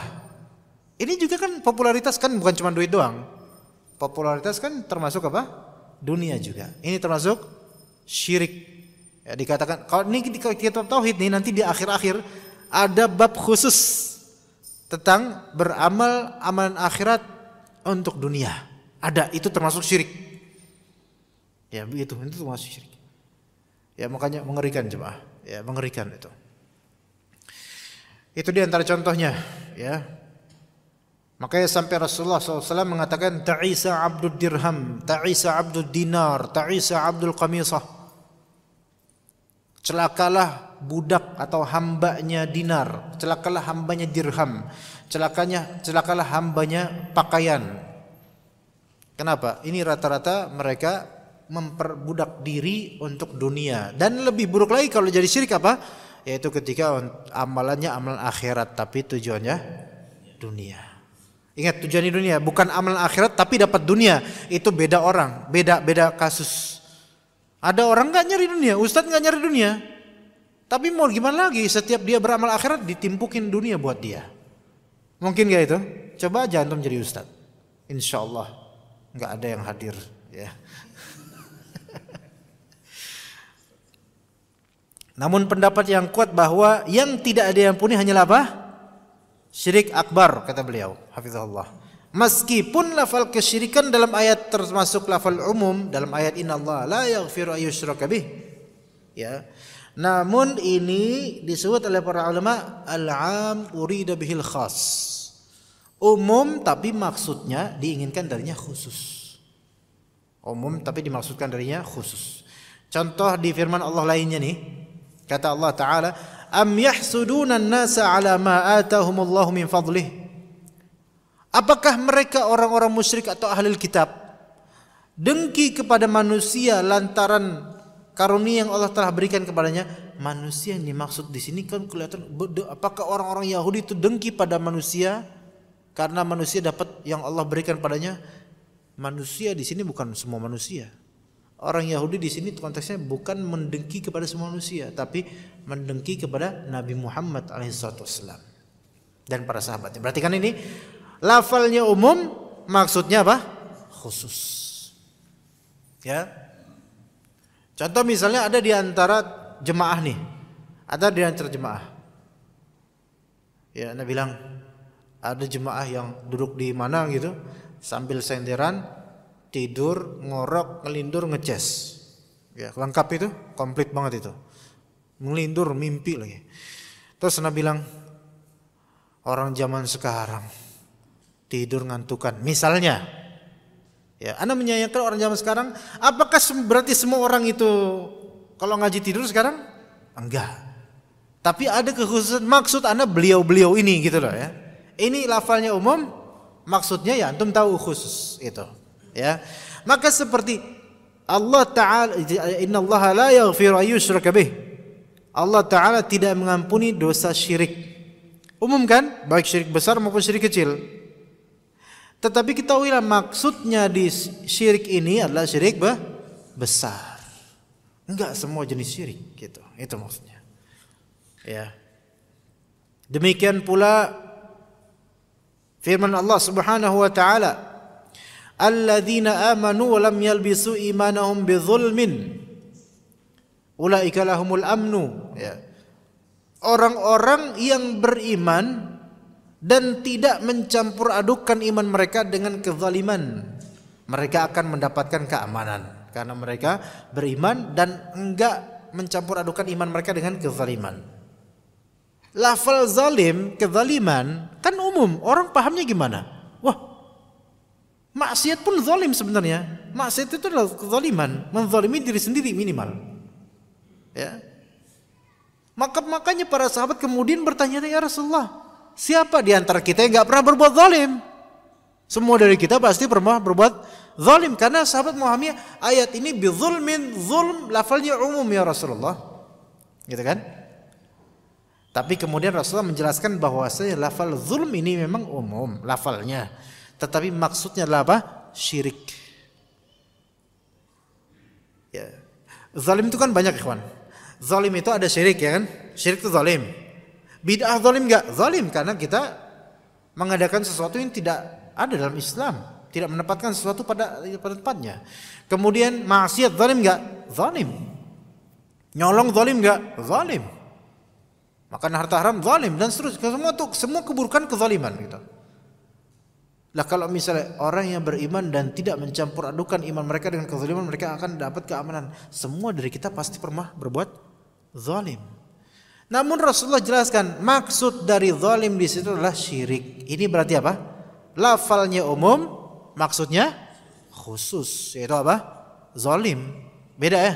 Ini juga kan popularitas kan bukan cuma duit doang. Popularitas kan termasuk apa? Dunia juga. Ini termasuk syirik. Ya, dikatakan kalau ini di kitab tauhid nih nanti di akhir-akhir ada bab khusus tentang beramal amalan akhirat untuk dunia. Ada, itu termasuk syirik. Ya begitu, itu termasuk syirik. Ya makanya mengerikan jemaah. Ya mengerikan itu. Itu di antara contohnya, ya. Makanya sampai Rasulullah SAW mengatakan ta'isa abdud dirham, ta'isa abdud dinar, ta'isa abdul qamisah. Celakalah budak atau hambanya dinar, celakalah hambanya dirham, celakalah hambanya pakaian. Kenapa? Ini rata-rata mereka memperbudak diri untuk dunia. Dan lebih buruk lagi kalau jadi syirik apa? Yaitu ketika amalannya amalan akhirat tapi tujuannya dunia. Ingat tujuannya dunia, bukan amalan akhirat tapi dapat dunia. Itu beda orang, beda kasus. Ada orang nggak nyari dunia, ustadz nggak nyari dunia. Tapi mau gimana lagi? Setiap dia beramal akhirat ditimpukin dunia buat dia. Mungkin nggak itu? Coba aja antum jadi ustadz. Insya Allah nggak ada yang hadir, ya. Namun pendapat yang kuat bahwa yang tidak diampuni hanyalah apa? Syirik akbar, kata beliau, hafizahullah. Meskipun lafal kesyirikan dalam ayat termasuk lafal umum dalam ayat innallaha la yaghfiru ayyushraka bih. Ya. Namun ini disebut oleh para ulama al-'am urida bihil khas. Umum tapi maksudnya diinginkan darinya khusus. Umum tapi dimaksudkan darinya khusus. Contoh di firman Allah lainnya nih. Kata Allah Ta'ala, am yahsuduna an-nasa ala ma atahumullahu min fadlih. Apakah mereka orang-orang musyrik atau ahli kitab dengki kepada manusia lantaran karunia yang Allah telah berikan kepadanya? Manusia yang dimaksud di sini kan kelihatan, apakah orang-orang Yahudi itu dengki pada manusia karena manusia dapat yang Allah berikan padanya? Manusia di sini bukan semua manusia. Orang Yahudi di sini konteksnya bukan mendengki kepada semua manusia, tapi mendengki kepada Nabi Muhammad alaihissalam dan para sahabatnya. Berarti kan ini lafalnya umum, maksudnya apa? Khusus. Ya. Contoh misalnya ada di antara jemaah nih, ada di antara jemaah. Ya, Anda bilang ada jemaah yang duduk di mana gitu, sambil senderan. Tidur, ngorok, ngelindur, ngeces. Ya, lengkap itu, komplit banget itu. Ngelindur, mimpi lagi. Terus Anda bilang, orang zaman sekarang tidur ngantukan. Misalnya, ya, Anda menyayangkan orang zaman sekarang. Apakah berarti semua orang itu kalau ngaji tidur sekarang? Enggak. Tapi ada kekhususan. Maksud Anda beliau-beliau ini gitu loh ya. Ini lafalnya umum, maksudnya ya antum tahu khusus itu. Ya, maka seperti Allah Ta'ala, innallaha la yaghfiru ayyushraka bih. Allah Ta'ala tidak mengampuni dosa syirik. Umum kan? Baik syirik besar maupun syirik kecil. Tetapi ketahuilah maksudnya di syirik ini adalah syirik besar. Enggak semua jenis syirik gitu. Itu maksudnya. Ya. Demikian pula firman Allah Subhanahu wa taala, "Alladzina amanu wa lam yalbisu imanahum bidzulmin ulaika lahumul amnu." Ya. Orang-orang yang beriman dan tidak mencampur adukan iman mereka dengan kezaliman, mereka akan mendapatkan keamanan karena mereka beriman dan enggak mencampur adukan iman mereka dengan kezaliman. Lafal zalim, kezaliman kan umum, orang pahamnya gimana? Wah, maksiat pun zalim sebenarnya. Maksiat itu adalah kezaliman, menzalimi diri sendiri minimal. Ya. Makanya para sahabat kemudian bertanya, ya Rasulullah, siapa di antara kita yang enggak pernah berbuat zalim? Semua dari kita pasti pernah berbuat zalim, karena sahabat memahami ayat ini bizulmin, zulm lafalnya umum ya Rasulullah. Gitu kan? Tapi kemudian Rasulullah menjelaskan bahwasanya lafal zulm ini memang umum lafalnya, tetapi maksudnya adalah apa? Syirik. Ya. Zalim itu kan banyak, ikhwan. Zalim itu ada syirik, ya kan? Syirik itu zalim. Bid'ah zalim enggak? Zalim karena kita mengadakan sesuatu yang tidak ada dalam Islam, tidak menempatkan sesuatu pada tempatnya. Kemudian maksiat zalim enggak? Zalim. Nyolong zalim enggak? Zalim. Makan harta haram zalim, dan seterusnya. Semua keburukan kezaliman gitu. Lah kalau misalnya orang yang beriman dan tidak mencampur adukan iman mereka dengan kezaliman, mereka akan dapat keamanan. Semua dari kita pasti pernah berbuat zalim. Namun Rasulullah jelaskan maksud dari zalim di situ adalah syirik. Ini berarti apa? Lafalnya umum, maksudnya khusus, yaitu apa? Zalim. Beda ya.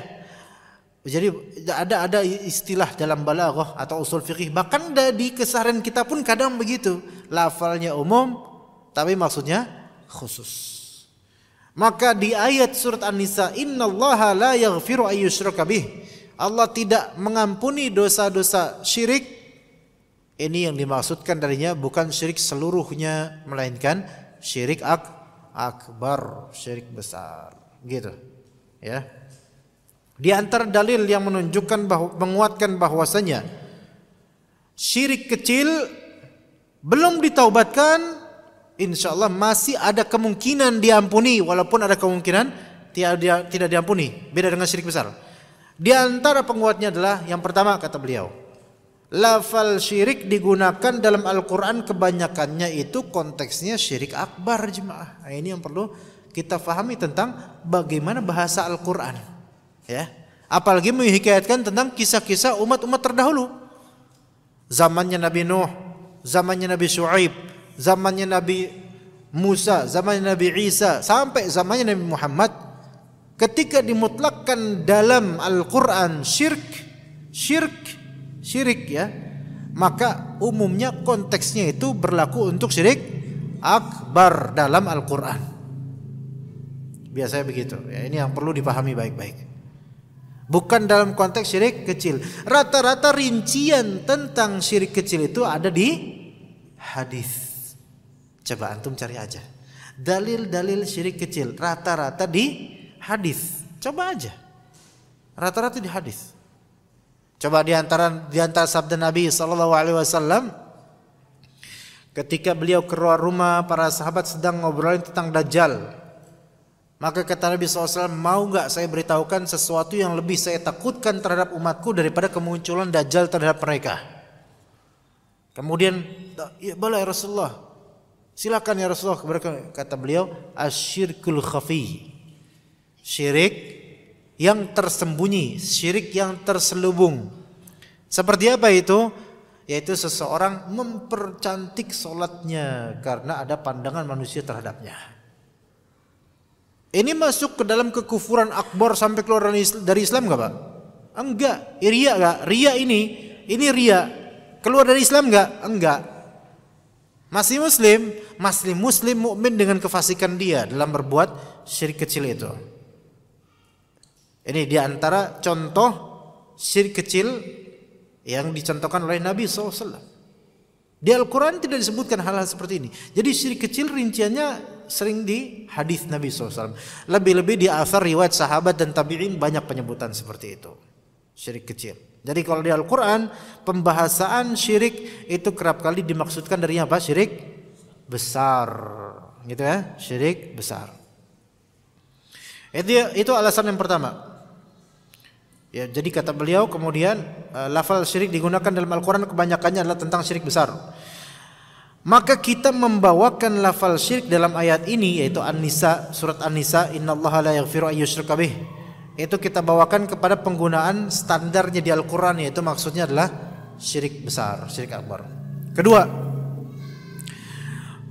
Jadi ada istilah dalam balaghah atau usul fikih, bahkan di keseharian kita pun kadang begitu. Lafalnya umum tapi maksudnya khusus. Maka di ayat surat An-Nisa, innallaha la yaghfiru ayyushraka bih, Allah tidak mengampuni dosa-dosa syirik. Ini yang dimaksudkan darinya bukan syirik seluruhnya, melainkan syirik akbar, syirik besar, gitu. Ya. Di antara dalil yang menunjukkan menguatkan bahwasanya syirik kecil belum ditaubatkan, insyaallah masih ada kemungkinan diampuni, walaupun ada kemungkinan tidak diampuni. Beda dengan syirik besar. Di antara penguatnya adalah yang pertama, kata beliau, lafal syirik digunakan dalam Al-Quran kebanyakannya itu konteksnya syirik akbar, jemaah. Nah, ini yang perlu kita fahami tentang bagaimana bahasa Al-Quran. Ya, apalagi menghikayatkan tentang kisah-kisah umat-umat terdahulu. Zamannya Nabi Nuh, zamannya Nabi Syuaib, zamannya Nabi Musa, zamannya Nabi Isa, sampai zamannya Nabi Muhammad. Ketika dimutlakkan dalam Al-Quran syirik ya, maka umumnya konteksnya itu berlaku untuk syirik akbar dalam Al-Quran. Biasanya begitu ya, ini yang perlu dipahami baik-baik. Bukan dalam konteks syirik kecil. Rata-rata rincian tentang syirik kecil itu ada di hadis. Coba antum cari aja. Dalil-dalil syirik kecil rata-rata di hadis. Coba aja. Rata-rata di hadis. Coba di antara sabda Nabi SAW, ketika beliau keluar rumah, para sahabat sedang ngobrolin tentang Dajjal. Maka kata Nabi SAW, mau gak saya beritahukan sesuatu yang lebih saya takutkan terhadap umatku daripada kemunculan Dajjal terhadap mereka. Kemudian, ya boleh ya Rasulullah, silakan ya Rasulullah. Kata beliau, asyirkul khafi, syirik yang tersembunyi, syirik yang terselubung. Seperti apa itu? Yaitu seseorang mempercantik sholatnya karena ada pandangan manusia terhadapnya. Ini masuk ke dalam kekufuran akbar sampai keluar dari Islam enggak, Pak? Enggak. Riya enggak? Riya ini riya. Keluar dari Islam enggak? Enggak. Masih muslim mukmin dengan kefasikan dia dalam berbuat syirik kecil itu. Ini di antara contoh syirik kecil yang dicontohkan oleh Nabi SAW. Di Al-Quran tidak disebutkan hal-hal seperti ini. Jadi syirik kecil rinciannya sering di hadis Nabi SAW. Lebih-lebih di athar riwayat sahabat dan tabi'in banyak penyebutan seperti itu. Syirik kecil. Jadi kalau di Al-Quran pembahasan syirik itu kerap kali dimaksudkan dari apa? Syirik besar, gitu ya, syirik besar. Itu alasan yang pertama. Ya, jadi kata beliau kemudian lafal syirik digunakan dalam Al-Quran kebanyakannya adalah tentang syirik besar. Maka kita membawakan lafal syirik dalam ayat ini yaitu An-Nisa, surat An-Nisa, innallaha la yaghfiru an yushraka bih. Itu kita bawakan kepada penggunaan standarnya di Al-Quran, yaitu maksudnya adalah syirik besar, syirik akbar. Kedua,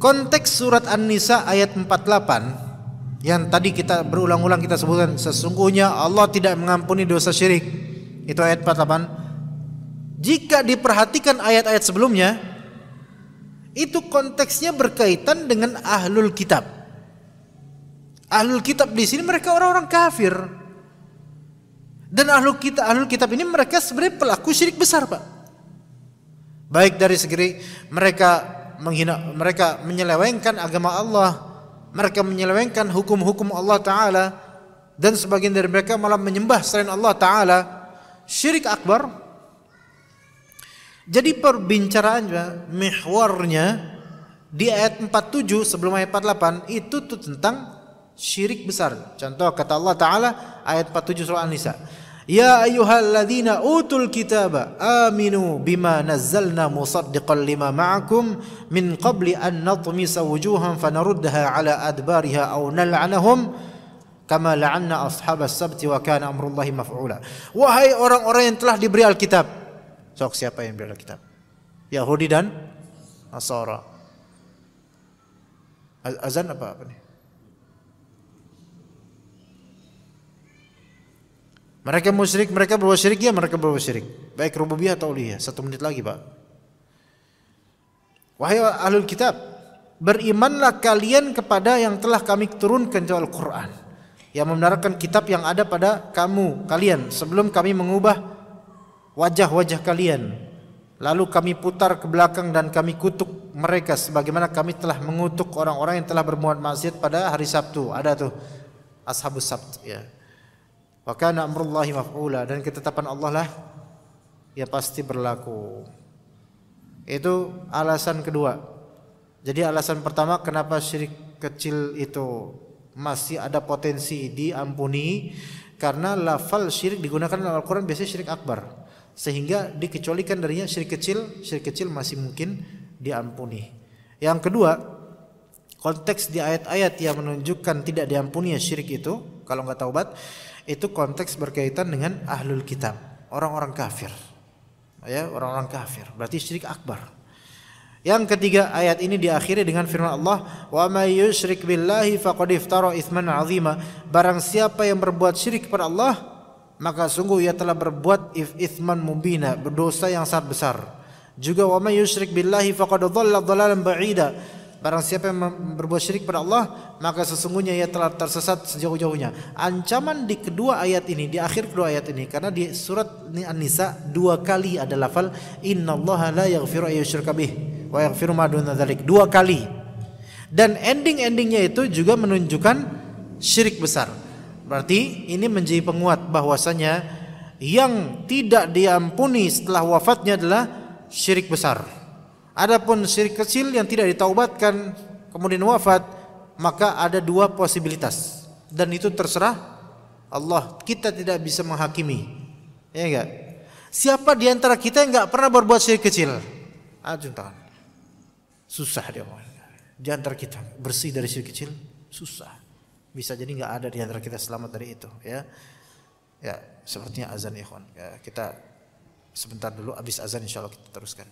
konteks surat An-Nisa ayat 48 yang tadi kita berulang-ulang kita sebutkan, sesungguhnya Allah tidak mengampuni dosa syirik. Itu ayat 48. Jika diperhatikan ayat-ayat sebelumnya, itu konteksnya berkaitan dengan ahlul kitab. Ahlul kitab di sini mereka orang-orang kafir. Dan ahlul kitab ini mereka sebenarnya pelaku syirik besar, Pak. Baik dari segi mereka menghina, mereka menyelewengkan agama Allah, mereka menyelewengkan hukum-hukum Allah Ta'ala, dan sebagian dari mereka malah menyembah selain Allah Ta'ala, syirik akbar. Jadi perbincangannya, mihwarnya di ayat 47 sebelum ayat 48 itu tuh tentang syirik besar. Contoh kata Allah Ta'ala ayat 47 surah An-Nisa, ya ayyuhalladzina utul kitaba aminu bima nazzalna musaddiqan lima ma'akum min qabli an natmisa wujuhan fanaruddaha ala adbariha aw nal'anahum kama la'anna ashabas sabti wa kana amrullahi maf'ula. Wahai orang-orang yang telah diberi Alkitab. Sok siapa yang diberi Alkitab? Yahudi dan Nasara. Azan apa nih? Mereka musyrik, mereka berbuat syirik, ya mereka berbuat syirik. Baik rububiyah atau uluhiyah. 1 menit lagi, Pak. Wahai ahlul kitab, berimanlah kalian kepada yang telah kami turunkan dalam Al-Quran, yang membenarkan kitab yang ada pada kalian sebelum kami mengubah wajah-wajah kalian. Lalu kami putar ke belakang dan kami kutuk mereka sebagaimana kami telah mengutuk orang-orang yang telah berbuat maksiat pada hari Sabtu. Ada tuh Ashabus Sabt, ya. Wa kana amrullahi maf'ula, dan ketetapan Allah lah ya pasti berlaku. Itu alasan kedua. Jadi alasan pertama kenapa syirik kecil itu masih ada potensi diampuni, karena lafal syirik digunakan dalam Al-Quran biasanya syirik akbar, sehingga dikecualikan darinya syirik kecil masih mungkin diampuni. Yang kedua, konteks di ayat-ayat yang menunjukkan tidak diampuni syirik itu kalau nggak taubat, itu konteks berkaitan dengan ahlul kitab, orang-orang kafir. Ya, orang-orang kafir, berarti syirik akbar. Yang ketiga, ayat ini diakhiri dengan firman Allah, "Wa may yusyrik billahi faqad iftara itsman 'azima." Barang siapa yang berbuat syirik kepada Allah, maka sungguh ia telah berbuat itsman mubina, berdosa yang sangat besar. Juga wa may yusyrik billahi faqad dhalla dhalalan ba'ida. Barang siapa yang berbuat syirik pada Allah, maka sesungguhnya ia telah tersesat sejauh-jauhnya. Ancaman di kedua ayat ini, di akhir kedua ayat ini, karena di surat An-Nisa 2 kali ada lafal innallaha la yaghfiru an yushraka bih wa yaghfiru ma duna dzalik, 2 kali. Dan ending-endingnya itu juga menunjukkan syirik besar. Berarti ini menjadi penguat bahwasanya yang tidak diampuni setelah wafatnya adalah syirik besar. Adapun syirik kecil yang tidak ditaubatkan kemudian wafat, maka ada 2 posibilitas, dan itu terserah Allah. Kita tidak bisa menghakimi, ya enggak? Siapa di antara kita yang enggak pernah berbuat syirik kecil? Ajun tangan. Susah dia. Di antara kita bersih dari syirik kecil susah. Bisa jadi enggak ada di antara kita selamat dari itu, ya. Ya, sepertinya azan ikhwan. Ya, kita sebentar dulu, habis azan insyaallah kita teruskan.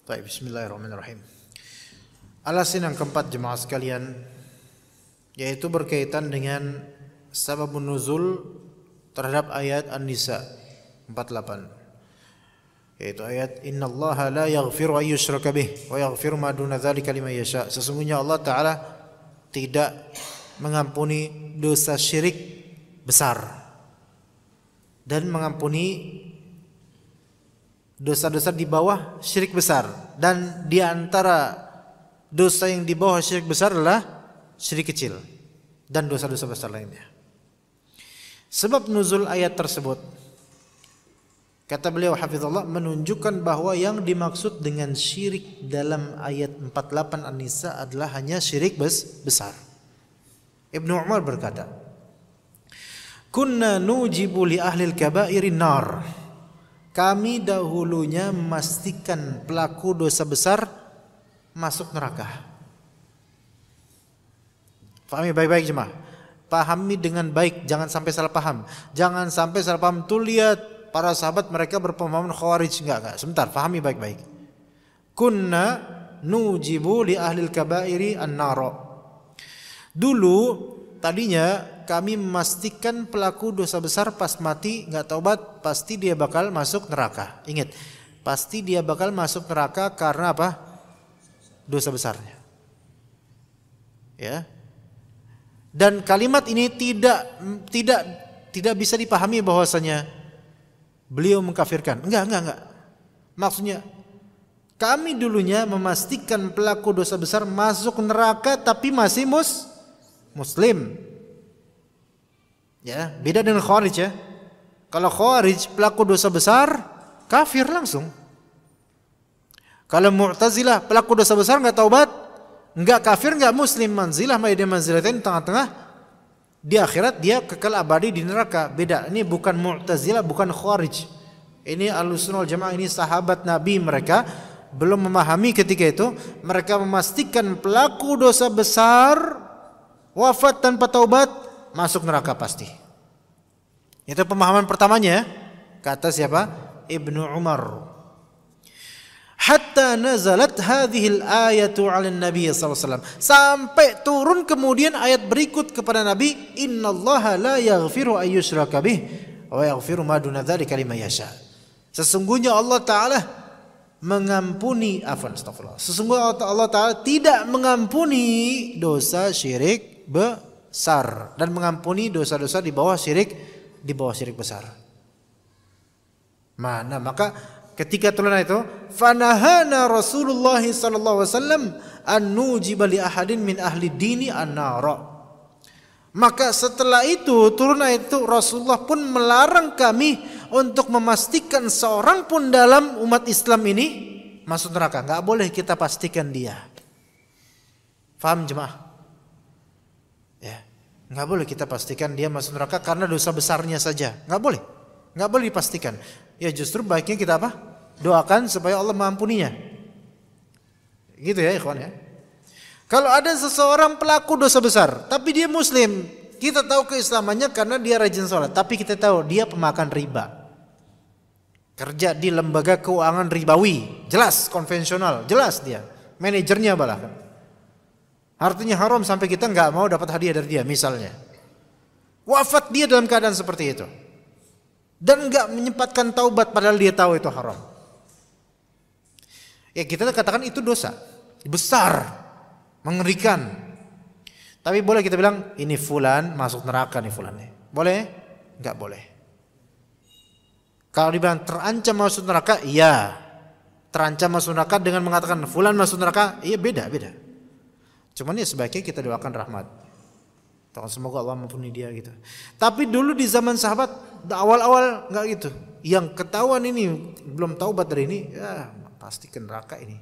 Baik, bismillahirrahmanirrahim. Alasan yang keempat jemaah sekalian, yaitu berkaitan dengan sababun nuzul terhadap ayat An-Nisa 48, yaitu ayat innallaha la yaghfiru an yushraka bih wa yaghfiru ma duna dzalika liman yasha. Sesungguhnya Allah Ta'ala tidak mengampuni dosa syirik besar dan mengampuni dosa-dosa di bawah syirik besar, dan di antara dosa yang di bawah syirik besar adalah syirik kecil dan dosa-dosa besar lainnya. Sebab nuzul ayat tersebut, kata beliau hafizallah, menunjukkan bahwa yang dimaksud dengan syirik dalam ayat 48 An-Nisa adalah hanya syirik besar. Ibnu Umar berkata, kunna nujibu li ahlil kabairin nar. Kami dahulunya memastikan pelaku dosa besar masuk neraka. Pahami baik-baik jemaah. Pahami dengan baik, jangan sampai salah paham. Jangan sampai salah paham. Tuh lihat para sahabat mereka berpemahaman Khawarij. Enggak. Sebentar, pahami baik-baik. Kunna nujibu li ahlil kabairi an-nar. Dulu tadinya kami memastikan pelaku dosa besar pas mati nggak taubat pasti dia bakal masuk neraka. Ingat, pasti dia bakal masuk neraka karena apa? Dosa besarnya. Ya. Dan kalimat ini tidak bisa dipahami bahwasanya beliau mengkafirkan. Enggak. Maksudnya kami dulunya memastikan pelaku dosa besar masuk neraka tapi masih muslim. Ya, beda dengan Khawarij ya. Kalau Khawarij pelaku dosa besar kafir langsung. Kalau Mu'tazilah pelaku dosa besar enggak taubat, enggak kafir, enggak muslim, manzilah maida manzilatain, tengah-tengah di akhirat dia kekal abadi di neraka. Beda. Ini bukan Mu'tazilah, bukan Khawarij. Ini Ahlussunnah wal Jamaah, ini sahabat Nabi, mereka belum memahami ketika itu, mereka memastikan pelaku dosa besar wafat tanpa taubat masuk neraka pasti. Itu pemahaman pertamanya, kata siapa? Ibnu Umar. Hatta nazalat hadhil ayatu 'ala Nabi sallallahu alaihi wasallam. Sampai turun kemudian ayat berikut kepada Nabi, innallaha la yaghfiru ayyushraka bih wa yaghfiru ma duna dzalika liman yasha. Sesungguhnya Allah taala mengampuni Sesungguhnya Allah taala tidak mengampuni dosa syirik besar dan mengampuni dosa-dosa di bawah syirik besar. Mana? Maka ketika turun itu, fanahana Rasulullah sallallahu alaihi wasallam an nujiba li ahadin min ahli dini an-nar. Maka setelah itu turun ayat itu, Rasulullah pun melarang kami untuk memastikan seorang pun dalam umat Islam ini masuk neraka. Enggak boleh kita pastikan dia. Faham jemaah? Ya. Enggak boleh kita pastikan dia masuk neraka karena dosa besarnya saja. Enggak boleh dipastikan. Ya justru baiknya kita apa? Doakan supaya Allah mengampuninya. Gitu ya ikhwan ya. Kalau ada seseorang pelaku dosa besar, tapi dia muslim, kita tahu keislamannya karena dia rajin sholat, tapi kita tahu dia pemakan riba, kerja di lembaga keuangan ribawi, jelas konvensional, jelas dia, manajernya bahkan. Artinya haram sampai kita nggak mau dapat hadiah dari dia misalnya. Wafat dia dalam keadaan seperti itu. Dan nggak menyempatkan taubat padahal dia tahu itu haram. Ya kita katakan itu dosa besar, mengerikan. Tapi boleh kita bilang ini fulan masuk neraka nih fulan nih. Boleh? Enggak boleh. Kalau dibilang terancam masuk neraka, iya. Terancam masuk neraka dengan mengatakan fulan masuk neraka, iya beda. Cuman ya sebaiknya kita doakan rahmat. Semoga Allah mengampuni dia gitu. Tapi dulu di zaman sahabat awal-awal enggak gitu. Yang ketahuan ini belum taubat dari ini, ya pasti ke neraka ini.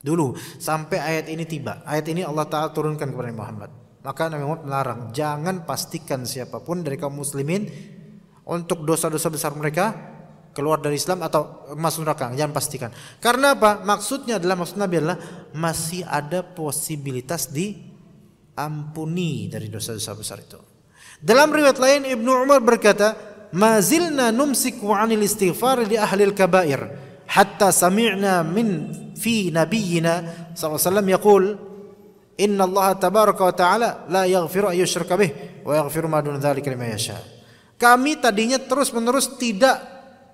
Dulu sampai ayat ini tiba. Ayat ini Allah Ta'ala turunkan kepada Nabi Muhammad. Maka Nabi Muhammad melarang, jangan pastikan siapapun dari kaum muslimin untuk dosa-dosa besar mereka keluar dari Islam atau masuk neraka. Jangan pastikan. Karena apa? Maksud Nabi adalah masih ada posibilitas diampuni dari dosa-dosa besar itu. Dalam riwayat lain Ibnu Umar berkata, "Mazilna numsiku 'anil istighfar li ahli al-kaba'ir hatta sami'na min fi nabiyyina sallallahu alaihi wasallam yaqul inna Allah tabaraka wa ta'ala la yaghfiru ay yushraka bih wa yaghfiru ma dun dzalika liman yasha." Kami tadinya terus-menerus tidak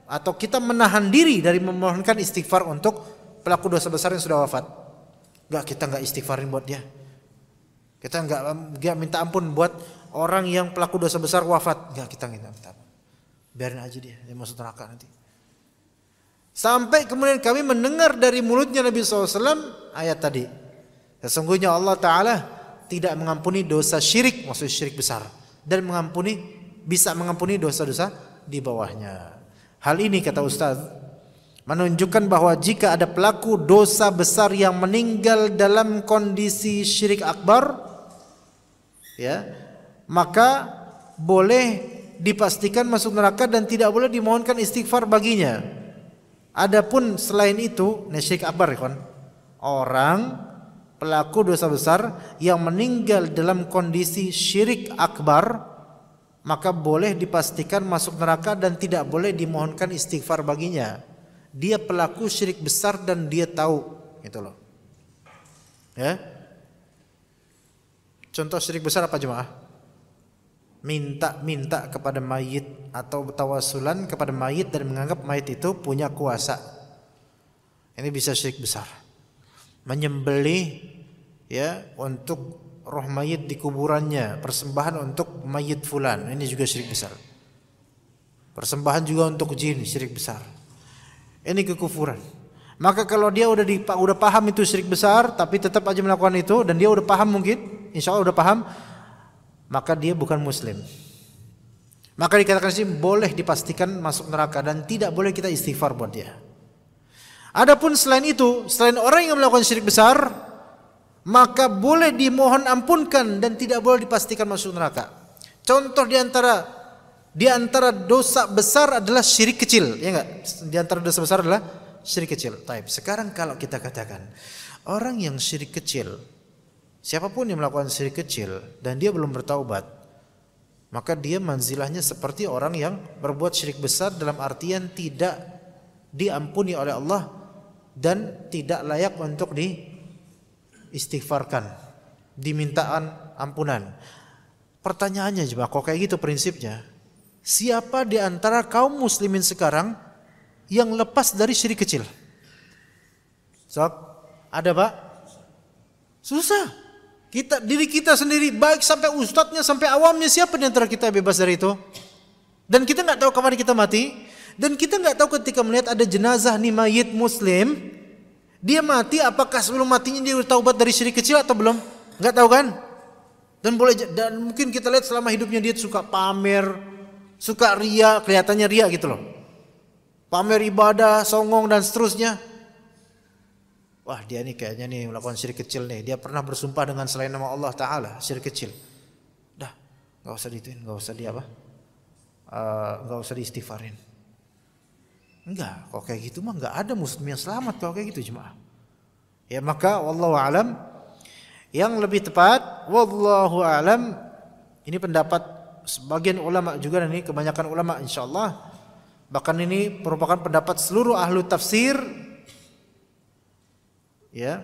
atau kita menahan diri dari memohonkan istighfar untuk pelaku dosa besar yang sudah wafat. Kita enggak istighfarin buat dia. Kita enggak minta ampun buat orang yang pelaku dosa besar wafat. Kita minta. Biarin aja dia masuk neraka nanti. Sampai kemudian kami mendengar dari mulutnya Nabi SAW ayat tadi. Sesungguhnya Allah Ta'ala tidak mengampuni dosa syirik, maksudnya syirik besar, dan bisa mengampuni dosa-dosa di bawahnya. Hal ini kata Ustaz menunjukkan bahwa jika ada pelaku dosa besar yang meninggal dalam kondisi syirik akbar, ya, maka boleh dipastikan masuk neraka dan tidak boleh dimohonkan istighfar baginya. Adapun selain itu, syirik akbar kan, orang pelaku dosa besar yang meninggal dalam kondisi syirik akbar, maka boleh dipastikan masuk neraka dan tidak boleh dimohonkan istighfar baginya. Dia pelaku syirik besar dan dia tahu, gitu loh. Ya. Contoh syirik besar apa jemaah? Minta kepada mayit atau tawasulan kepada mayit dan menganggap mayit itu punya kuasa. Ini bisa syirik besar. Menyembelih ya untuk roh mayit di kuburannya, persembahan untuk mayit fulan, ini juga syirik besar. Persembahan juga untuk jin, syirik besar. Ini kekufuran. Maka kalau dia udah paham itu syirik besar tapi tetap aja melakukan itu, dan dia udah paham, mungkin insya Allah udah paham, maka dia bukan muslim. Maka dikatakan sih boleh dipastikan masuk neraka dan tidak boleh kita istighfar buat dia. Adapun selain itu, selain orang yang melakukan syirik besar, maka boleh dimohon ampunkan dan tidak boleh dipastikan masuk neraka. Contoh di antara dosa besar adalah syirik kecil, ya enggak? Di antara dosa besar adalah syirik kecil. Taib. Sekarang kalau kita katakan orang yang syirik kecil, siapapun yang melakukan syirik kecil dan dia belum bertaubat, maka dia manzilahnya seperti orang yang berbuat syirik besar, dalam artian tidak diampuni oleh Allah dan tidak layak untuk diistighfarkan, dimintaan ampunan. Pertanyaannya jemaah, kok kayak gitu prinsipnya? Siapa di antara kaum muslimin sekarang yang lepas dari syirik kecil? Sok, ada Pak? Susah. Diri kita sendiri, baik sampai ustadznya sampai awamnya, siapa di antara kita bebas dari itu? Dan kita nggak tahu kapan kita mati, dan kita nggak tahu ketika melihat ada jenazah nih mayit muslim, dia mati apakah sebelum matinya dia bertaubat dari syirik kecil atau belum? Nggak tahu kan? Dan mungkin kita lihat selama hidupnya dia suka pamer, suka ria, kelihatannya ria gitu loh. Pamer ibadah, songong dan seterusnya. Wah, dia nih kayaknya nih melakukan syirik kecil nih. Dia pernah bersumpah dengan selain nama Allah Ta'ala, syirik kecil. Dah, gak usah dituin, gak usah gak usah diistighfarin. Enggak, kalau kayak gitu mah gak ada muslim yang selamat kalau kayak gitu jemaah. Ya maka wallahu alam, yang lebih tepat wallahu alam, ini pendapat sebagian ulama juga, dan ini kebanyakan ulama insyaallah, bahkan ini merupakan pendapat seluruh ahlu tafsir. Ya,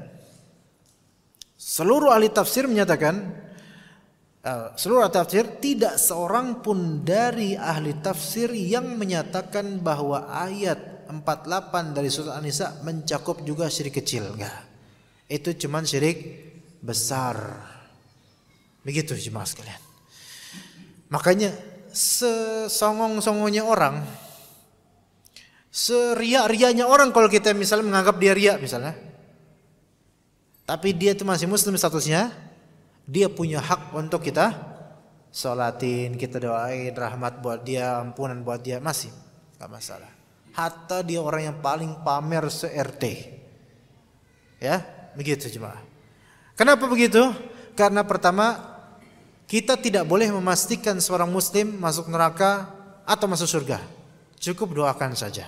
seluruh ahli tafsir menyatakan, seluruh ahli tafsir, tidak seorang pun dari ahli tafsir yang menyatakan bahwa ayat 48 dari surah An-Nisa mencakup juga syirik kecil. Enggak, itu cuman syirik besar. Begitu jemaah sekalian. Makanya sesongong-songongnya orang, seria-rianya orang, kalau kita misalnya menganggap dia ria misalnya, tapi dia itu masih muslim statusnya, dia punya hak untuk kita sholatin, kita doain rahmat buat dia, ampunan buat dia, masih gak masalah. Hatta dia orang yang paling pamer se-RT. Ya, begitu jemaah. Kenapa begitu? Karena pertama, kita tidak boleh memastikan seorang muslim masuk neraka atau masuk surga. Cukup doakan saja.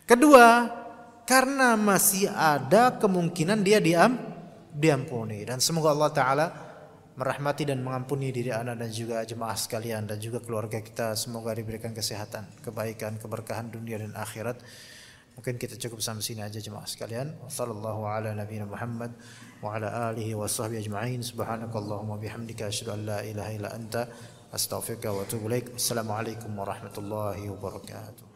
Kedua, karena masih ada kemungkinan dia diampuni, dan semoga Allah Ta'ala merahmati dan mengampuni diri anak dan juga jemaah sekalian dan juga keluarga kita. Semoga diberikan kesehatan, kebaikan, keberkahan dunia dan akhirat. Mungkin kita cukup sampai sini aja jemaah sekalian. Wassallallahu ala nabiyina Muhammad wa ala alihi wa sahbihi ajma'in. Subhanakallahumma bihamdika asyhadu an la ilaha illa anta astaghfiruka wa atubu ilaik. Assalamualaikum warahmatullahi wabarakatuh.